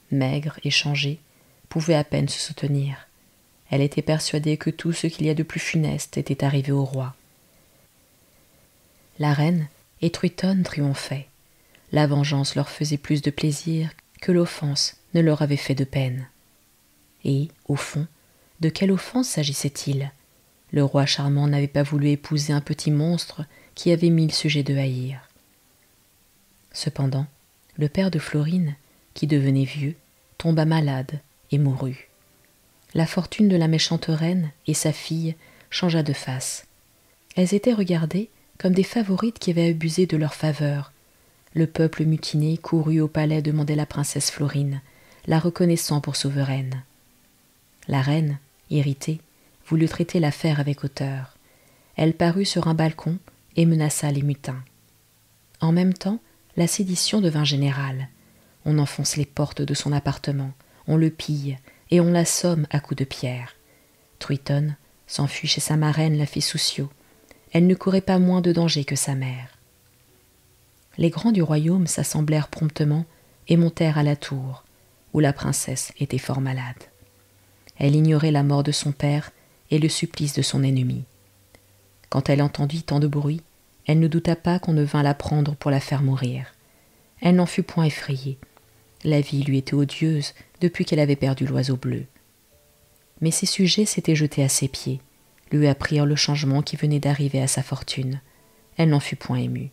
maigre et changée, pouvait à peine se soutenir. Elle était persuadée que tout ce qu'il y a de plus funeste était arrivé au roi. La reine et Truitonne triomphaient. La vengeance leur faisait plus de plaisir que l'offense ne leur avait fait de peine. Et, au fond, de quelle offense s'agissait-il ? Le roi charmant n'avait pas voulu épouser un petit monstre qui avait 1000 sujets de haïr. Cependant, le père de Florine, qui devenait vieux, tomba malade et mourut. La fortune de la méchante reine et sa fille changea de face. Elles étaient regardées comme des favorites qui avaient abusé de leur faveur. Le peuple mutiné courut au palais demander la princesse Florine, la reconnaissant pour souveraine. La reine, irritée, voulut traiter l'affaire avec hauteur. Elle parut sur un balcon et menaça les mutins. En même temps, la sédition devint générale. On enfonce les portes de son appartement, on le pille, et on l'assomme à coups de pierre. Truitonne s'enfuit chez sa marraine, la fée Souciot. Elle ne courait pas moins de danger que sa mère. Les grands du royaume s'assemblèrent promptement et montèrent à la tour. où la princesse était fort malade. Elle ignorait la mort de son père et le supplice de son ennemi. Quand elle entendit tant de bruit, elle ne douta pas qu'on ne vînt la prendre pour la faire mourir. Elle n'en fut point effrayée. La vie lui était odieuse depuis qu'elle avait perdu l'oiseau bleu. Mais ses sujets s'étaient jetés à ses pieds, lui apprirent le changement qui venait d'arriver à sa fortune. Elle n'en fut point émue.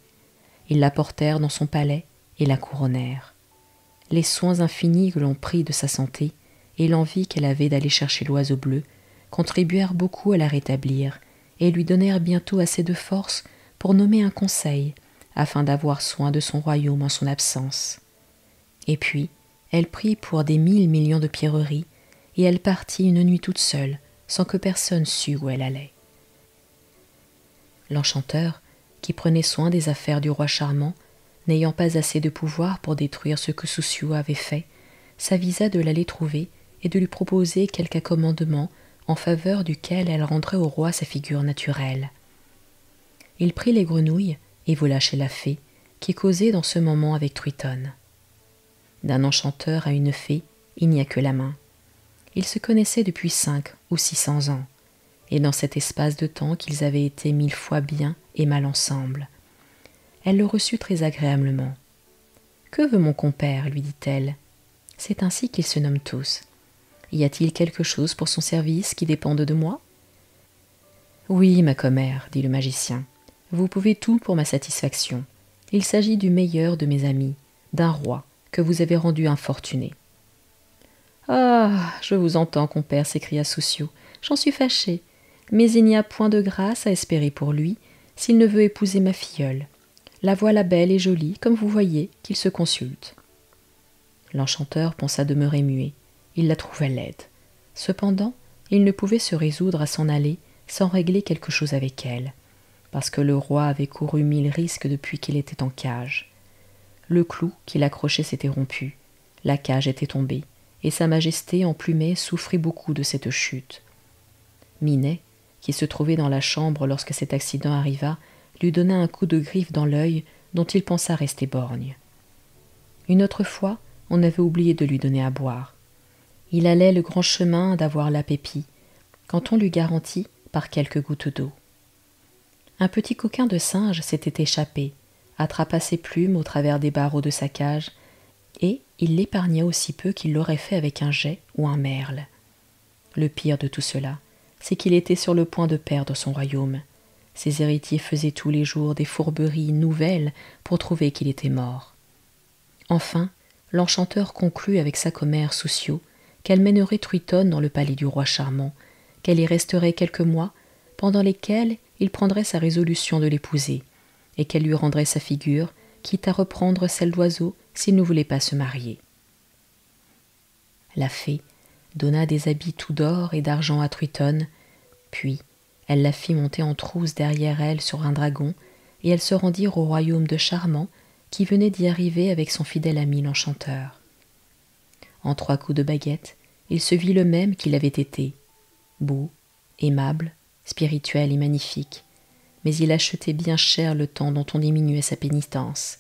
Ils la portèrent dans son palais et la couronnèrent. Les soins infinis que l'on prit de sa santé et l'envie qu'elle avait d'aller chercher l'oiseau bleu contribuèrent beaucoup à la rétablir et lui donnèrent bientôt assez de force pour nommer un conseil afin d'avoir soin de son royaume en son absence. Et puis, elle prit pour des 1000 millions de pierreries et elle partit une nuit toute seule, sans que personne sût où elle allait. L'enchanteur, qui prenait soin des affaires du roi charmant, n'ayant pas assez de pouvoir pour détruire ce que Soussio avait fait, s'avisa de l'aller trouver et de lui proposer quelque accommodement en faveur duquel elle rendrait au roi sa figure naturelle. Il prit les grenouilles et vola chez la fée, qui causait dans ce moment avec Truitonne. D'un enchanteur à une fée, il n'y a que la main. Ils se connaissaient depuis 500 ou 600 ans, et dans cet espace de temps qu'ils avaient été 1000 fois bien et mal ensemble. Elle le reçut très agréablement. « Que veut mon compère ?» lui dit-elle. « C'est ainsi qu'ils se nomment tous. Y a-t-il quelque chose pour son service qui dépende de moi ?»« Oui, ma commère, dit le magicien. Vous pouvez tout pour ma satisfaction. Il s'agit du meilleur de mes amis, d'un roi que vous avez rendu infortuné. »« Ah, je vous entends, compère, s'écria Soussio. J'en suis fâché, mais il n'y a point de grâce à espérer pour lui s'il ne veut épouser ma filleule. La voilà belle et jolie, comme vous voyez, qu'il se consulte. » L'enchanteur pensa demeurer muet. Il la trouva laide. Cependant, il ne pouvait se résoudre à s'en aller sans régler quelque chose avec elle, parce que le roi avait couru 1000 risques depuis qu'il était en cage. Le clou qui l'accrochait s'était rompu, la cage était tombée, et sa majesté emplumée souffrit beaucoup de cette chute. Minet, qui se trouvait dans la chambre lorsque cet accident arriva, lui donna un coup de griffe dans l'œil dont il pensa rester borgne. Une autre fois, on avait oublié de lui donner à boire. Il allait le grand chemin d'avoir la pépie, quand on lui garantit par quelques gouttes d'eau. Un petit coquin de singe s'était échappé, attrapa ses plumes au travers des barreaux de sa cage, et il l'épargna aussi peu qu'il l'aurait fait avec un geai ou un merle. Le pire de tout cela, c'est qu'il était sur le point de perdre son royaume. Ses héritiers faisaient tous les jours des fourberies nouvelles pour trouver qu'il était mort. Enfin, l'enchanteur conclut avec sa commère Soussio qu'elle mènerait Truitonne dans le palais du roi charmant, qu'elle y resterait quelques mois, pendant lesquels il prendrait sa résolution de l'épouser, et qu'elle lui rendrait sa figure, quitte à reprendre celle d'oiseau s'il ne voulait pas se marier. La fée donna des habits tout d'or et d'argent à Truitonne, puis elle la fit monter en trousse derrière elle sur un dragon, et elles se rendirent au royaume de Charmant, qui venait d'y arriver avec son fidèle ami l'enchanteur. En 3 coups de baguette, il se vit le même qu'il avait été, beau, aimable, spirituel et magnifique, mais il achetait bien cher le temps dont on diminuait sa pénitence.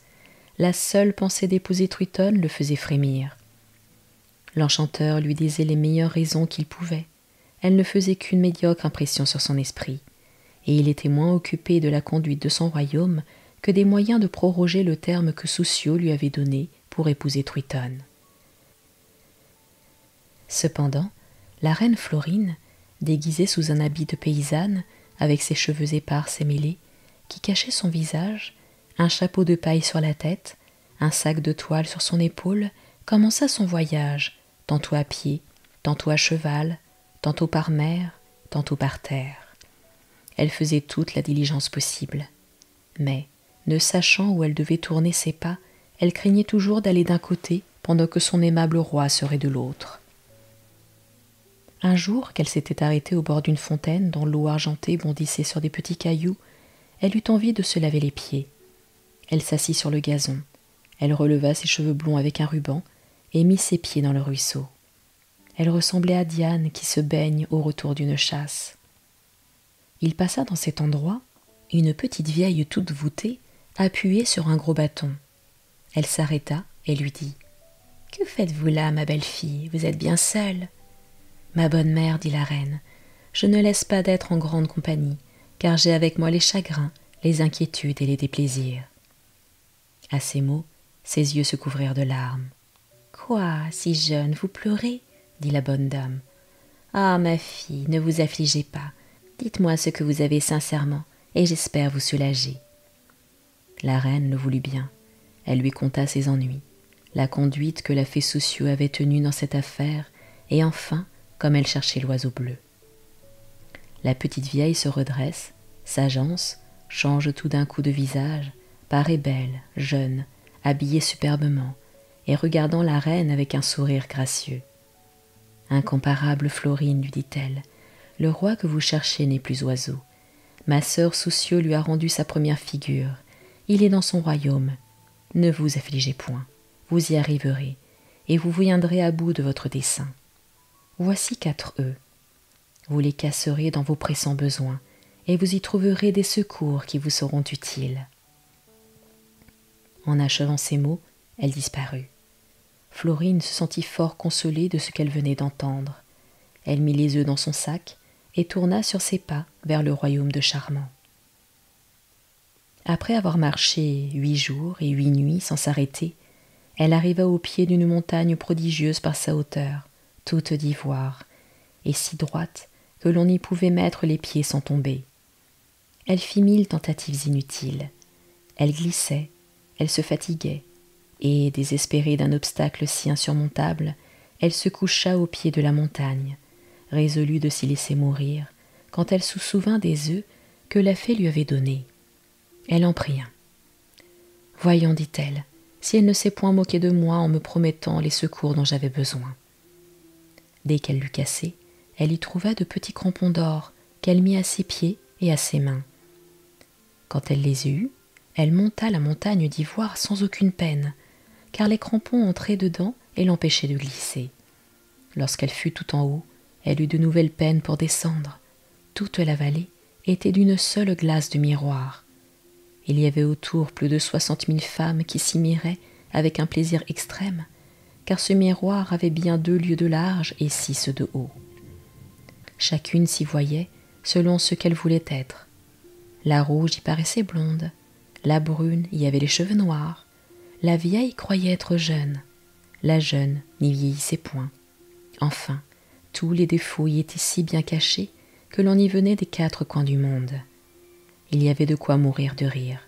La seule pensée d'épouser Truitonne le faisait frémir. L'enchanteur lui disait les meilleures raisons qu'il pouvait. Elle ne faisait qu'une médiocre impression sur son esprit, et il était moins occupé de la conduite de son royaume que des moyens de proroger le terme que Soussio lui avait donné pour épouser Truitonne. Cependant, la reine Florine, déguisée sous un habit de paysanne, avec ses cheveux épars et mêlés, qui cachaient son visage, un chapeau de paille sur la tête, un sac de toile sur son épaule, commença son voyage, tantôt à pied, tantôt à cheval, tantôt par mer, tantôt par terre. Elle faisait toute la diligence possible. Mais, ne sachant où elle devait tourner ses pas, elle craignait toujours d'aller d'un côté pendant que son aimable roi serait de l'autre. Un jour qu'elle s'était arrêtée au bord d'une fontaine dont l'eau argentée bondissait sur des petits cailloux, elle eut envie de se laver les pieds. Elle s'assit sur le gazon. Elle releva ses cheveux blonds avec un ruban et mit ses pieds dans le ruisseau. Elle ressemblait à Diane qui se baigne au retour d'une chasse. Il passa dans cet endroit une petite vieille toute voûtée, appuyée sur un gros bâton. Elle s'arrêta et lui dit « « Que faites-vous là, ma belle fille? Vous êtes bien seule ?»« Ma bonne mère, dit la reine, je ne laisse pas d'être en grande compagnie, car j'ai avec moi les chagrins, les inquiétudes et les déplaisirs. » À ces mots, ses yeux se couvrirent de larmes. « Quoi, si jeune, vous pleurez ?» dit la bonne dame. « Ah, ma fille, ne vous affligez pas. Dites-moi ce que vous avez sincèrement, et j'espère vous soulager. » La reine le voulut bien. Elle lui conta ses ennuis, la conduite que la fée Soucieux avait tenue dans cette affaire, et enfin, comme elle cherchait l'oiseau bleu. La petite vieille se redresse, s'agence, change tout d'un coup de visage, paraît belle, jeune, habillée superbement, et regardant la reine avec un sourire gracieux. « Incomparable Florine, lui dit-elle, le roi que vous cherchez n'est plus oiseau. Ma sœur Soucieux lui a rendu sa première figure. Il est dans son royaume. Ne vous affligez point, vous y arriverez, et vous viendrez à bout de votre dessein. Voici 4 œufs. Vous les casserez dans vos pressants besoins, et vous y trouverez des secours qui vous seront utiles. » En achevant ces mots, elle disparut. Florine se sentit fort consolée de ce qu'elle venait d'entendre. Elle mit les œufs dans son sac et tourna sur ses pas vers le royaume de Charmant. Après avoir marché 8 jours et 8 nuits sans s'arrêter, elle arriva au pied d'une montagne prodigieuse par sa hauteur, toute d'ivoire, et si droite que l'on y pouvait mettre les pieds sans tomber. Elle fit 1000 tentatives inutiles. Elle glissait, elle se fatiguait, et, désespérée d'un obstacle si insurmontable, elle se coucha au pied de la montagne, résolue de s'y laisser mourir, quand elle se souvint des œufs que la fée lui avait donnés. Elle en prit un. « Voyons, dit-elle, si elle ne s'est point moquée de moi en me promettant les secours dont j'avais besoin. » Dès qu'elle l'eut cassé, elle y trouva de petits crampons d'or qu'elle mit à ses pieds et à ses mains. Quand elle les eut, elle monta la montagne d'ivoire sans aucune peine, car les crampons entraient dedans et l'empêchaient de glisser. Lorsqu'elle fut tout en haut, elle eut de nouvelles peines pour descendre. Toute la vallée était d'une seule glace de miroir. Il y avait autour plus de 60 000 femmes qui s'y miraient avec un plaisir extrême, car ce miroir avait bien 2 lieues de large et 6 de haut. Chacune s'y voyait selon ce qu'elle voulait être. La rouge y paraissait blonde, la brune y avait les cheveux noirs, la vieille croyait être jeune, la jeune n'y vieillissait point. Enfin, tous les défauts y étaient si bien cachés que l'on y venait des 4 coins du monde. Il y avait de quoi mourir de rire,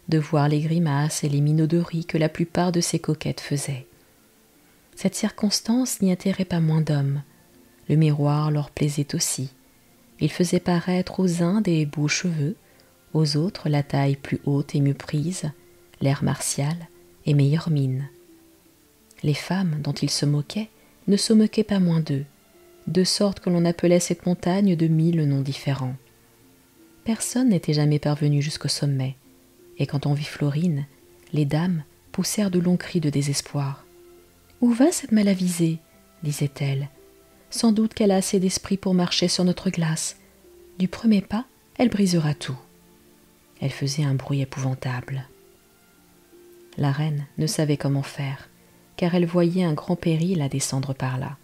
de voir les grimaces et les minauderies que la plupart de ces coquettes faisaient. Cette circonstance n'y attirait pas moins d'hommes. Le miroir leur plaisait aussi. Il faisait paraître aux uns des beaux cheveux, aux autres la taille plus haute et mieux prise, l'air martial et meilleure mine. Les femmes dont ils se moquaient ne se moquaient pas moins d'eux, de sorte que l'on appelait cette montagne de 1000 noms différents. Personne n'était jamais parvenu jusqu'au sommet, et quand on vit Florine, les dames poussèrent de longs cris de désespoir. « Où va cette malavisée ?» disait-elle. « Sans doute qu'elle a assez d'esprit pour marcher sur notre glace. Du premier pas, elle brisera tout. » Elle faisait un bruit épouvantable. La reine ne savait comment faire, car elle voyait un grand péril à descendre par là.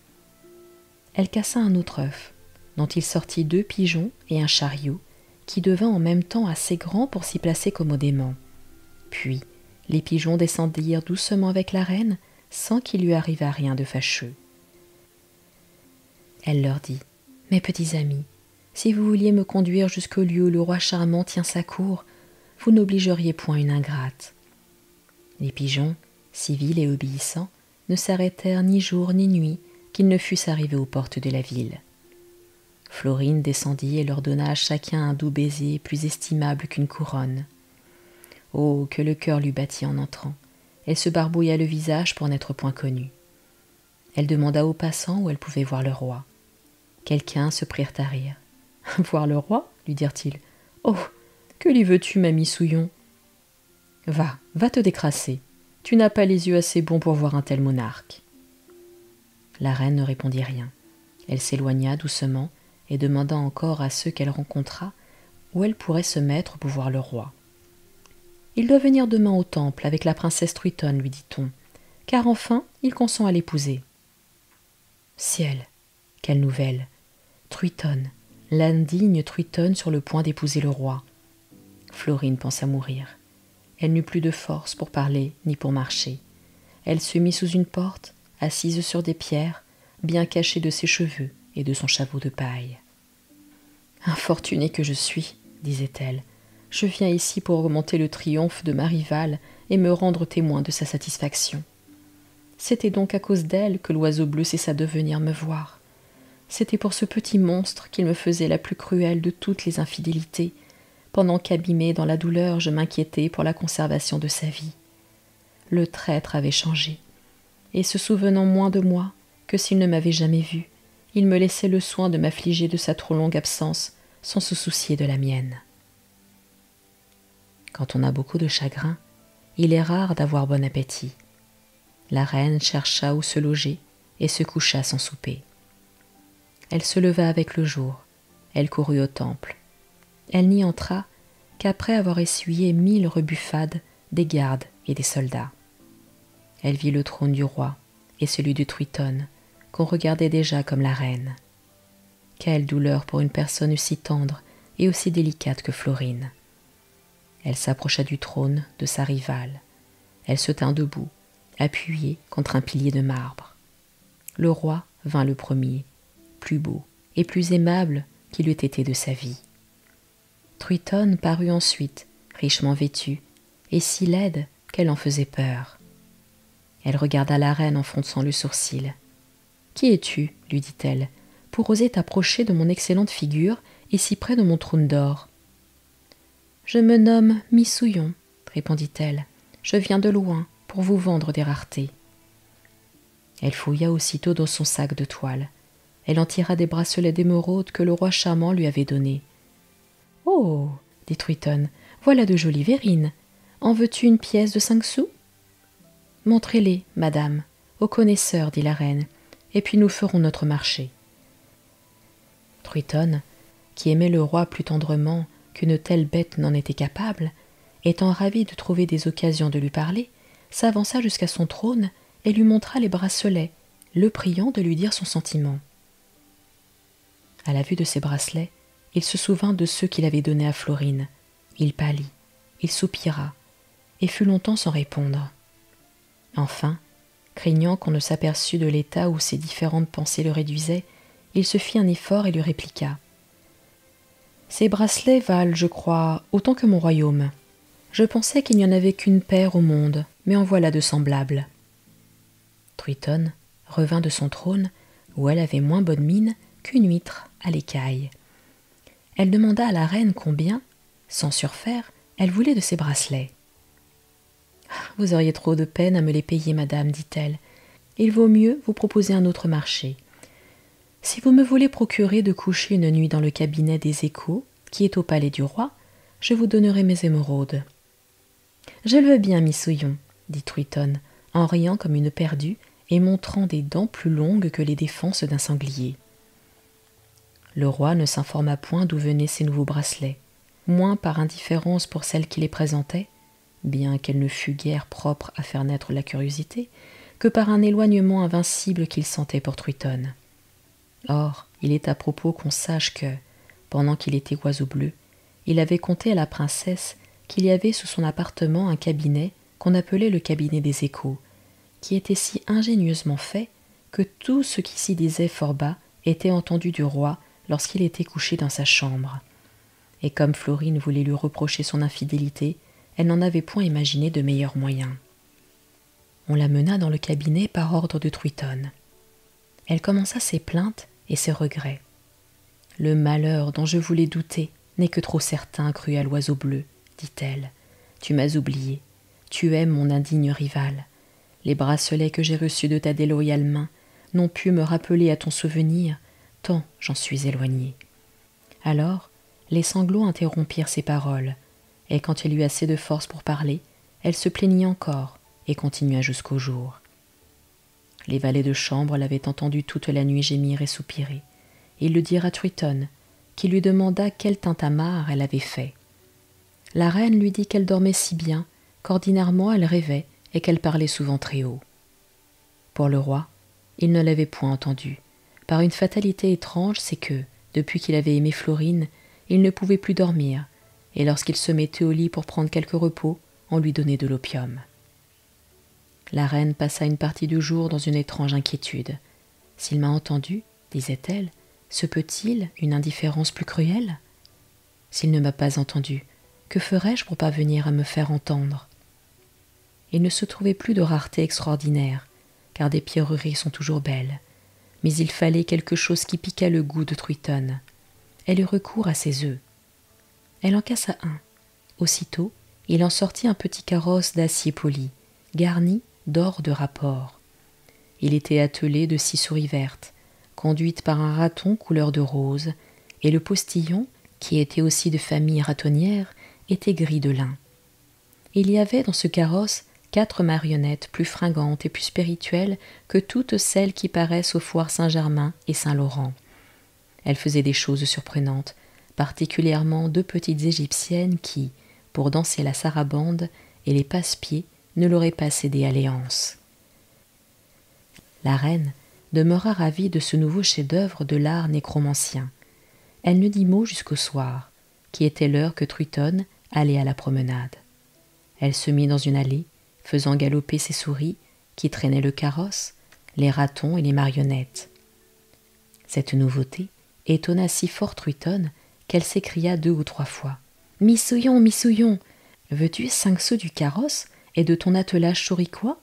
Elle cassa un autre œuf, dont il sortit 2 pigeons et un chariot, qui devint en même temps assez grand pour s'y placer commodément. Puis, les pigeons descendirent doucement avec la reine, sans qu'il lui arrivât rien de fâcheux. Elle leur dit : « Mes petits amis, si vous vouliez me conduire jusqu'au lieu où le roi charmant tient sa cour, vous n'obligeriez point une ingrate. » Les pigeons, civils et obéissants, ne s'arrêtèrent ni jour ni nuit qu'ils ne fussent arrivés aux portes de la ville. Florine descendit et leur donna à chacun un doux baiser plus estimable qu'une couronne. Oh, que le cœur lui battit en entrant. Elle se barbouilla le visage pour n'être point connue. Elle demanda aux passants où elle pouvait voir le roi. Quelqu'un se prirent à rire. « Voir le roi ?» lui dirent-ils. « Oh, que lui veux-tu, mamie Souillon ? Va te décrasser. Tu n'as pas les yeux assez bons pour voir un tel monarque. » La reine ne répondit rien. Elle s'éloigna doucement et demanda encore à ceux qu'elle rencontra où elle pourrait se mettre pour voir le roi. « Il doit venir demain au temple avec la princesse Truitonne, lui dit-on, car enfin il consent à l'épouser. Ciel, quelle nouvelle! Truitonne, l'indigne Truitonne sur le point d'épouser le roi. Florine pensa mourir. Elle n'eut plus de force pour parler ni pour marcher. Elle se mit sous une porte, assise sur des pierres, bien cachée de ses cheveux et de son chapeau de paille. « Infortunée que je suis, disait-elle, je viens ici pour augmenter le triomphe de ma rivale et me rendre témoin de sa satisfaction. C'était donc à cause d'elle que l'oiseau bleu cessa de venir me voir. C'était pour ce petit monstre qu'il me faisait la plus cruelle de toutes les infidélités, pendant qu'abîmée dans la douleur, je m'inquiétais pour la conservation de sa vie. Le traître avait changé, et se souvenant moins de moi que s'il ne m'avait jamais vue, il me laissait le soin de m'affliger de sa trop longue absence sans se soucier de la mienne. Quand on a beaucoup de chagrin, il est rare d'avoir bon appétit. La reine chercha où se loger et se coucha sans souper. Elle se leva avec le jour, elle courut au temple. Elle n'y entra qu'après avoir essuyé 1000 rebuffades des gardes et des soldats. Elle vit le trône du roi et celui de Truitonne, qu'on regardait déjà comme la reine. Quelle douleur pour une personne aussi tendre et aussi délicate que Florine. Elle s'approcha du trône de sa rivale. Elle se tint debout, appuyée contre un pilier de marbre. Le roi vint le premier, plus beau et plus aimable qu'il eût été de sa vie. Truitonne parut ensuite, richement vêtue, et si laide qu'elle en faisait peur. Elle regarda la reine en fronçant le sourcil. « Qui es-tu, lui dit-elle, pour oser t'approcher de mon excellente figure et si près de mon trône d'or ?»« Je me nomme Missouillon, répondit-elle. Je viens de loin pour vous vendre des raretés. » Elle fouilla aussitôt dans son sac de toile. Elle en tira des bracelets d'émeraude que le roi charmant lui avait donnés. « Oh, dit Truitonne, voilà de jolies verrines. En veux-tu une pièce de 5 sous ?»« Montrez-les, madame, aux connaisseurs, dit la reine, et puis nous ferons notre marché. » Truitonne, qui aimait le roi plus tendrement qu'une telle bête n'en était capable, étant ravie de trouver des occasions de lui parler, s'avança jusqu'à son trône et lui montra les bracelets, le priant de lui dire son sentiment. À la vue de ces bracelets, il se souvint de ceux qu'il avait donnés à Florine. Il pâlit, il soupira, et fut longtemps sans répondre. Enfin, craignant qu'on ne s'aperçût de l'état où ses différentes pensées le réduisaient, il se fit un effort et lui répliqua. « Ces bracelets valent, je crois, autant que mon royaume. Je pensais qu'il n'y en avait qu'une paire au monde, mais en voilà de semblables. » Truitonne revint de son trône, où elle avait moins bonne mine qu'une huître à l'écaille. Elle demanda à la reine combien, sans surfaire, elle voulait de ces bracelets. « Vous auriez trop de peine à me les payer, madame, dit-elle. Il vaut mieux vous proposer un autre marché. Si vous me voulez procurer de coucher une nuit dans le cabinet des échos, qui est au palais du roi, je vous donnerai mes émeraudes. »« Je le veux bien, Missouillon, dit Truitonne, en riant comme une perdue et montrant des dents plus longues que les défenses d'un sanglier. Le roi ne s'informa point d'où venaient ces nouveaux bracelets, moins par indifférence pour celle qui les présentait, bien qu'elle ne fût guère propre à faire naître la curiosité, que par un éloignement invincible qu'il sentait pour Truitonne. Or, il est à propos qu'on sache que, pendant qu'il était oiseau bleu, il avait conté à la princesse qu'il y avait sous son appartement un cabinet qu'on appelait le cabinet des échos, qui était si ingénieusement fait que tout ce qui s'y disait fort bas était entendu du roi lorsqu'il était couché dans sa chambre. Et comme Florine voulait lui reprocher son infidélité, elle n'en avait point imaginé de meilleurs moyens. On la mena dans le cabinet par ordre de Truitonne. Elle commença ses plaintes et ses regrets. « Le malheur dont je voulais douter n'est que trop certain, crut à l'oiseau bleu, dit-elle. Tu m'as oublié, tu aimes mon indigne rival. Les bracelets que j'ai reçus de ta déloyale main n'ont pu me rappeler à ton souvenir, tant j'en suis éloignée. » Alors, les sanglots interrompirent ses paroles, et quand elle eut assez de force pour parler, elle se plaignit encore et continua jusqu'au jour. Les valets de chambre l'avaient entendue toute la nuit gémir et soupirer. Ils le dirent à Truitonne, qui lui demanda quel tintamarre elle avait fait. La reine lui dit qu'elle dormait si bien qu'ordinairement elle rêvait et qu'elle parlait souvent très haut. Pour le roi, il ne l'avait point entendu. Par une fatalité étrange, c'est que, depuis qu'il avait aimé Florine, il ne pouvait plus dormir, et lorsqu'il se mettait au lit pour prendre quelque repos, on lui donnait de l'opium. La reine passa une partie du jour dans une étrange inquiétude. S'il m'a entendu, disait-elle, se peut-il une indifférence plus cruelle? S'il ne m'a pas entendu, que ferais-je pour parvenir à me faire entendre? Il ne se trouvait plus de rareté extraordinaire, car des pierreries sont toujours belles, mais il fallait quelque chose qui piquât le goût de Truitonne. Elle eut recours à ses œufs. Elle en cassa un. Aussitôt, il en sortit un petit carrosse d'acier poli, garni d'or de rapport. Il était attelé de 6 souris vertes, conduites par un raton couleur de rose, et le postillon, qui était aussi de famille ratonnière, était gris de lin. Il y avait dans ce carrosse 4 marionnettes plus fringantes et plus spirituelles que toutes celles qui paraissent aux foires Saint-Germain et Saint-Laurent. Elles faisaient des choses surprenantes, particulièrement 2 petites égyptiennes qui, pour danser la sarabande et les passe-pieds, ne l'auraient pas cédé alléance. La reine demeura ravie de ce nouveau chef-d'œuvre de l'art nécromancien. Elle ne dit mot jusqu'au soir, qui était l'heure que Truitonne allait à la promenade. Elle se mit dans une allée, faisant galoper ses souris, qui traînaient le carrosse, les ratons et les marionnettes. Cette nouveauté étonna si fort Truitonne qu'elle s'écria 2 ou 3 fois. « Missouillon, Missouillon, veux-tu 5 sous du carrosse et de ton attelage souriquois ?»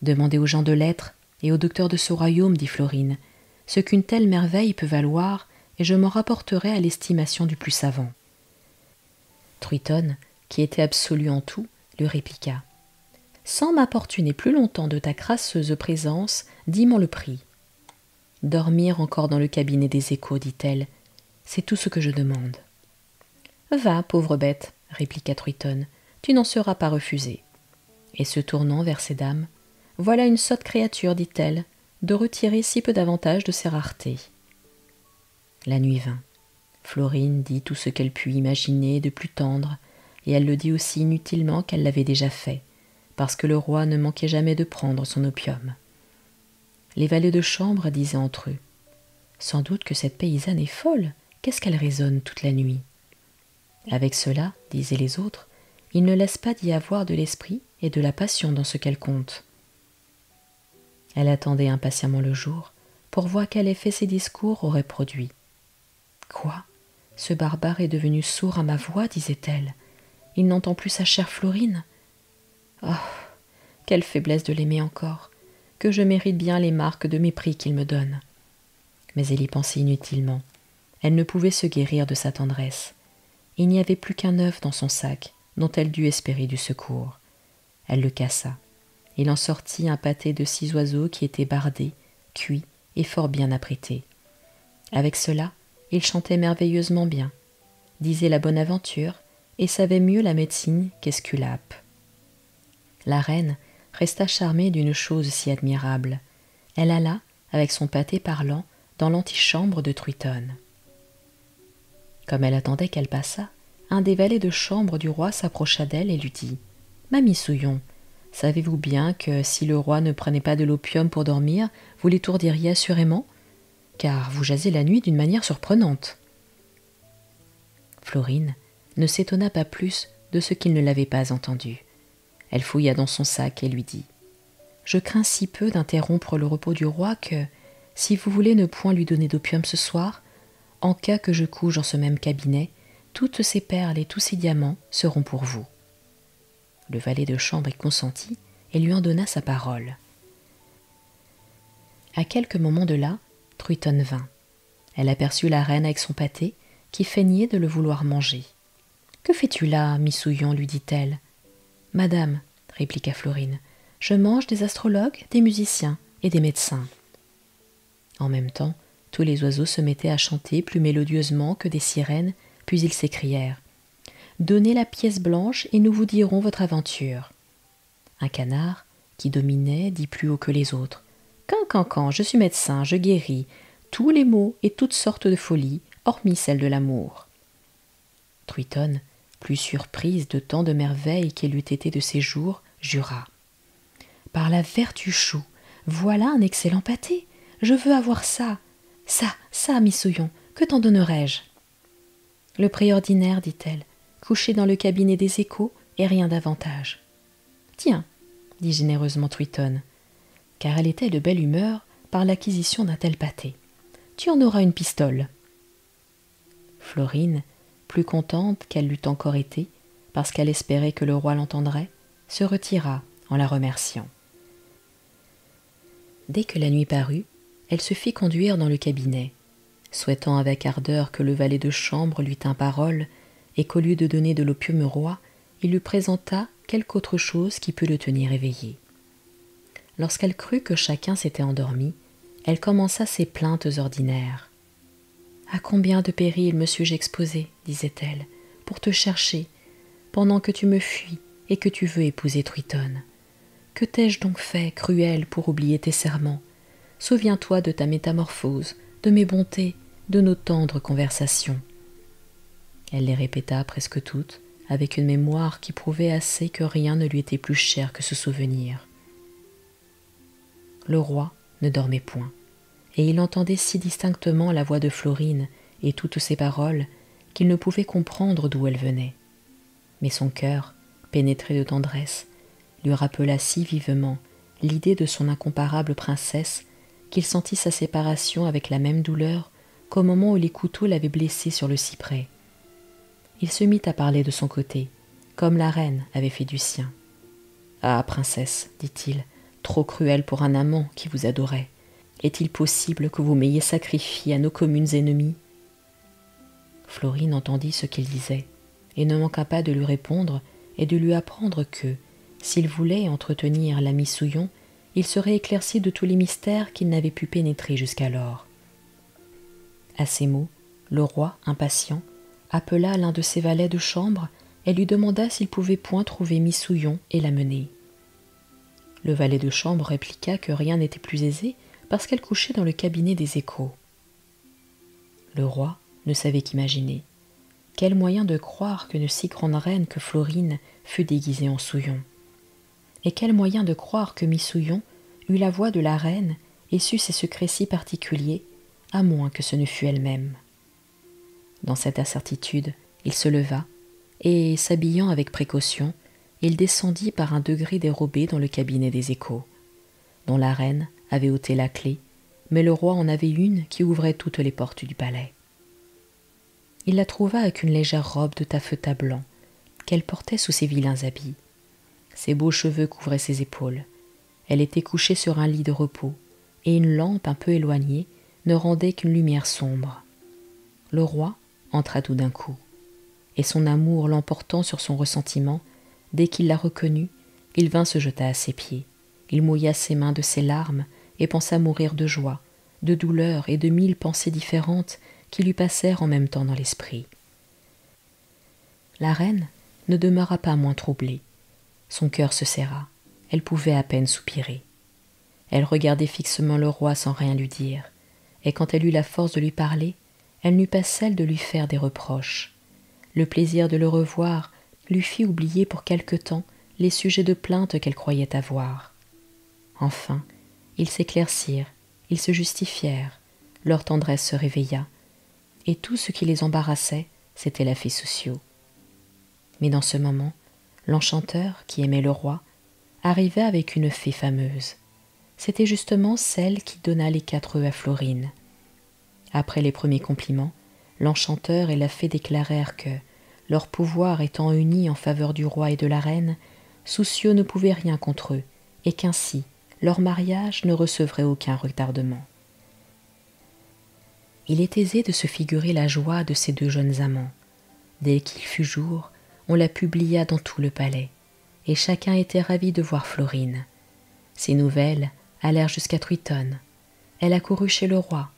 Demandez aux gens de lettres et au docteur de ce royaume, dit Florine, ce qu'une telle merveille peut valoir, et je m'en rapporterai à l'estimation du plus savant. Truitonne, qui était absolu en tout, lui répliqua. Sans m'importuner plus longtemps de ta crasseuse présence, dis-moi le prix. Dormir encore dans le cabinet des échos, dit-elle, c'est tout ce que je demande. Va, pauvre bête, répliqua Truitonne, tu n'en seras pas refusée. Et se tournant vers ces dames, voilà une sotte créature, dit-elle, de retirer si peu d'avantage de ses raretés. La nuit vint. Florine dit tout ce qu'elle put imaginer de plus tendre, et elle le dit aussi inutilement qu'elle l'avait déjà fait, parce que le roi ne manquait jamais de prendre son opium. Les valets de chambre disaient entre eux « Sans doute que cette paysanne est folle, qu'est-ce qu'elle raisonne toute la nuit ?» Avec cela, disaient les autres, il ne laisse pas d'y avoir de l'esprit et de la passion dans ce qu'elle conte. Elle attendait impatiemment le jour pour voir quel effet ses discours auraient produit. « Quoi ? Ce barbare est devenu sourd à ma voix, disait-elle. Il n'entend plus sa chère Florine. Oh, quelle faiblesse de l'aimer encore, que je mérite bien les marques de mépris qu'il me donne. » Mais elle y pensait inutilement. Elle ne pouvait se guérir de sa tendresse. Il n'y avait plus qu'un œuf dans son sac, dont elle dut espérer du secours. Elle le cassa. Il en sortit un pâté de 6 oiseaux qui étaient bardés, cuits et fort bien apprêtés. Avec cela, il chantait merveilleusement bien, disait la bonne aventure et savait mieux la médecine qu'Esculape. La reine resta charmée d'une chose si admirable. Elle alla, avec son pâté parlant, dans l'antichambre de Truitonne. Comme elle attendait qu'elle passât, un des valets de chambre du roi s'approcha d'elle et lui dit « Ma Missouillon, savez-vous bien que si le roi ne prenait pas de l'opium pour dormir, vous l'étourdiriez assurément, car vous jasez la nuit d'une manière surprenante. » Florine ne s'étonna pas plus de ce qu'il ne l'avait pas entendu. Elle fouilla dans son sac et lui dit « Je crains si peu d'interrompre le repos du roi que, si vous voulez ne point lui donner d'opium ce soir, en cas que je couche dans ce même cabinet, toutes ces perles et tous ces diamants seront pour vous. » Le valet de chambre y consentit et lui en donna sa parole. À quelques moments de là, Truitonne vint. Elle aperçut la reine avec son pâté, qui feignait de le vouloir manger. « Que fais-tu là, Missouillon ?» lui dit-elle. « Madame, » répliqua Florine, « je mange des astrologues, des musiciens et des médecins. » En même temps, tous les oiseaux se mettaient à chanter plus mélodieusement que des sirènes, puis ils s'écrièrent « Donnez la pièce blanche et nous vous dirons votre aventure. » Un canard, qui dominait, dit plus haut que les autres « Can, je suis médecin, je guéris tous les maux et toutes sortes de folies, hormis celle de l'amour. » Truitonne, plus surprise de tant de merveilles qu'elle eût été de ses jours, jura. par la vertu chou, voilà un excellent pâté. Je veux avoir ça. Ça, Missouillon, que t'en donnerais-je » Le prix ordinaire, dit-elle, couché dans le cabinet des échos, et rien davantage. Tiens, dit généreusement Triton, car elle était de belle humeur par l'acquisition d'un tel pâté. Tu en auras une pistole. Florine, plus contente qu'elle l'eût encore été, parce qu'elle espérait que le roi l'entendrait, se retira en la remerciant. Dès que la nuit parut, elle se fit conduire dans le cabinet, souhaitant avec ardeur que le valet de chambre lui tînt parole et qu'au lieu de donner de l'opium au roi, il lui présentât quelque autre chose qui pût le tenir éveillé. Lorsqu'elle crut que chacun s'était endormi, elle commença ses plaintes ordinaires. « À combien de périls me suis-je exposée, disait-elle, pour te chercher, pendant que tu me fuis et que tu veux épouser Triton. Que t'ai-je donc fait, cruel, pour oublier tes serments? Souviens-toi de ta métamorphose, de mes bontés, de nos tendres conversations. » Elle les répéta presque toutes, avec une mémoire qui prouvait assez que rien ne lui était plus cher que ce souvenir. Le roi ne dormait point, et il entendait si distinctement la voix de Florine et toutes ses paroles qu'il ne pouvait comprendre d'où elles venaient. Mais son cœur, pénétré de tendresse, lui rappela si vivement l'idée de son incomparable princesse qu'il sentit sa séparation avec la même douleur qu'au moment où les couteaux l'avaient blessé sur le cyprès. Il se mit à parler de son côté, comme la reine avait fait du sien. « Ah, princesse, dit-il, trop cruel pour un amant qui vous adorait. Est-il possible que vous m'ayez sacrifié à nos communes ennemies ?» Florine entendit ce qu'il disait, et ne manqua pas de lui répondre et de lui apprendre que, s'il voulait entretenir la Missouillon, il serait éclairci de tous les mystères qu'il n'avait pu pénétrer jusqu'alors. À ces mots, le roi, impatient, appela l'un de ses valets de chambre et lui demanda s'il pouvait point trouver Missouillon et la mener. Le valet de chambre répliqua que rien n'était plus aisé parce qu'elle couchait dans le cabinet des échos. Le roi ne savait qu'imaginer. Quel moyen de croire qu'une si grande reine que Florine fût déguisée en Souillon? Et quel moyen de croire que Missouillon eût la voix de la reine et sût ses secrets si particuliers, à moins que ce ne fût elle-même? Dans cette incertitude, il se leva, et, s'habillant avec précaution, il descendit par un degré dérobé dans le cabinet des échos, dont la reine avait ôté la clé, mais le roi en avait une qui ouvrait toutes les portes du palais. Il la trouva avec une légère robe de taffetas blanc, qu'elle portait sous ses vilains habits. Ses beaux cheveux couvraient ses épaules. Elle était couchée sur un lit de repos, et une lampe un peu éloignée ne rendait qu'une lumière sombre. Le roi entra tout d'un coup, et son amour l'emportant sur son ressentiment, dès qu'il la reconnut, il vint se jeter à ses pieds. Il mouilla ses mains de ses larmes et pensa mourir de joie, de douleur et de 1000 pensées différentes qui lui passèrent en même temps dans l'esprit. La reine ne demeura pas moins troublée. Son cœur se serra, elle pouvait à peine soupirer. Elle regardait fixement le roi sans rien lui dire, et quand elle eut la force de lui parler, elle n'eut pas celle de lui faire des reproches. Le plaisir de le revoir lui fit oublier pour quelque temps les sujets de plainte qu'elle croyait avoir. Enfin, ils s'éclaircirent, ils se justifièrent, leur tendresse se réveilla, et tout ce qui les embarrassait, c'était la fée Soucieux. Mais dans ce moment, l'enchanteur, qui aimait le roi, arriva avec une fée fameuse. C'était justement celle qui donna les 4 œufs à Florine. Après les premiers compliments, l'enchanteur et la fée déclarèrent que, leur pouvoir étant unis en faveur du roi et de la reine, Soucieux ne pouvait rien contre eux, et qu'ainsi leur mariage ne recevrait aucun retardement. Il est aisé de se figurer la joie de ces 2 jeunes amants. Dès qu'il fut jour, on la publia dans tout le palais, et chacun était ravi de voir Florine. Ces nouvelles allèrent jusqu'à Triton. Elle accourut chez le roi.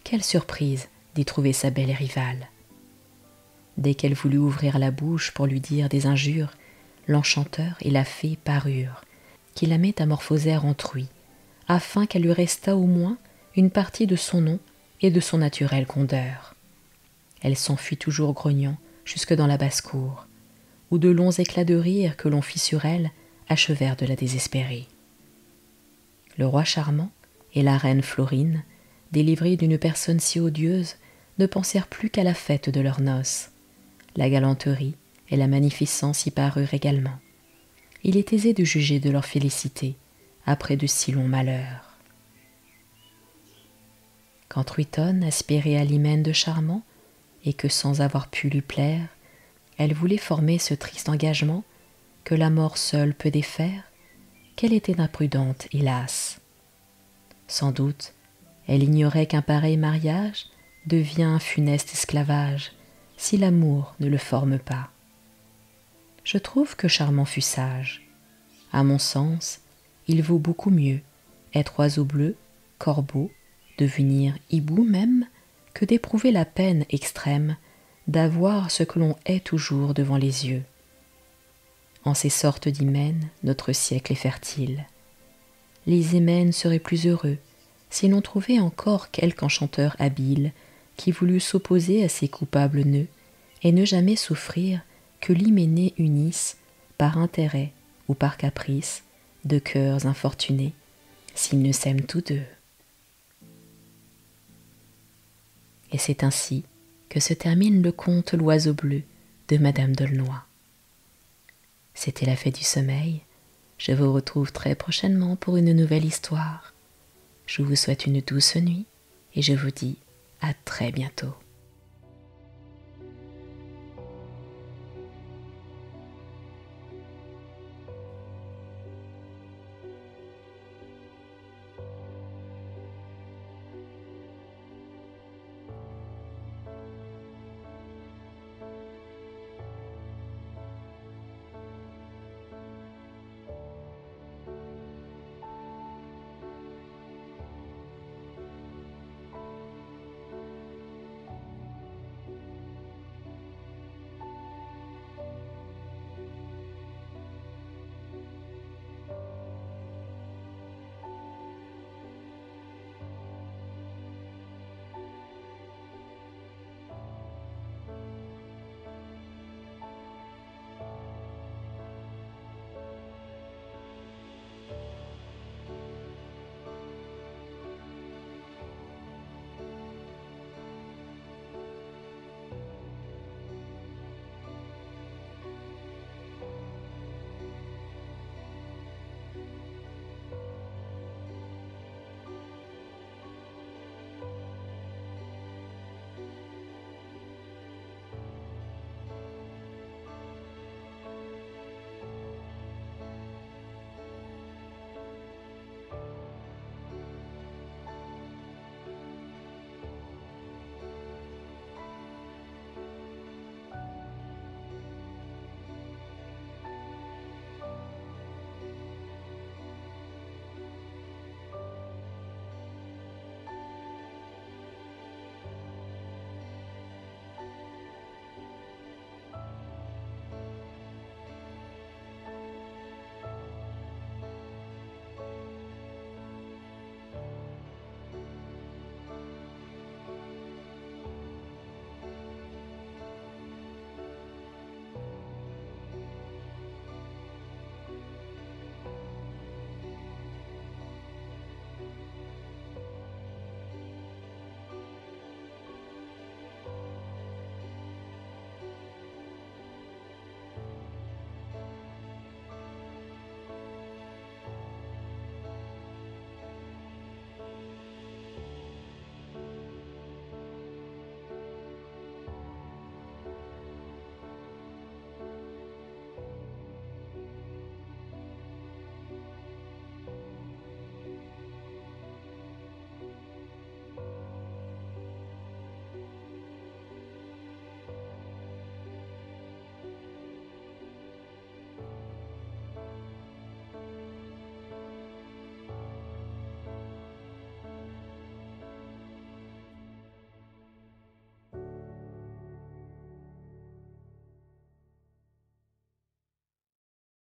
Quelle surprise d'y trouver sa belle rivale! Dès qu'elle voulut ouvrir la bouche pour lui dire des injures, l'enchanteur et la fée parurent, qui la métamorphosèrent en truie, afin qu'elle lui restât au moins une partie de son nom et de son naturelle grandeur. Elle s'enfuit toujours grognant jusque dans la basse-cour, où de longs éclats de rire que l'on fit sur elle achevèrent de la désespérer. Le roi charmant et la reine Florine, délivrés d'une personne si odieuse, ne pensèrent plus qu'à la fête de leurs noces. La galanterie et la magnificence y parurent également. Il est aisé de juger de leur félicité après de si longs malheurs. Quand Truitonne aspirait à l'hymen de Charmant, et que sans avoir pu lui plaire, elle voulait former ce triste engagement que la mort seule peut défaire, qu'elle était imprudente, hélas. Sans doute, elle ignorait qu'un pareil mariage devient un funeste esclavage si l'amour ne le forme pas. Je trouve que Charmant fut sage. À mon sens, il vaut beaucoup mieux être oiseau bleu, corbeau, devenir hibou même, que d'éprouver la peine extrême d'avoir ce que l'on hait toujours devant les yeux. En ces sortes d'hymens, notre siècle est fertile. Les hymens seraient plus heureux si l'on trouvait encore quelque enchanteur habile qui voulût s'opposer à ces coupables nœuds et ne jamais souffrir que l'hyménée unisse, par intérêt ou par caprice, de cœurs infortunés, s'ils ne s'aiment tous deux. Et c'est ainsi que se termine le conte L'Oiseau bleu de Madame d'Aulnoy. C'était la Fée du sommeil. Je vous retrouve très prochainement pour une nouvelle histoire. Je vous souhaite une douce nuit et je vous dis à très bientôt.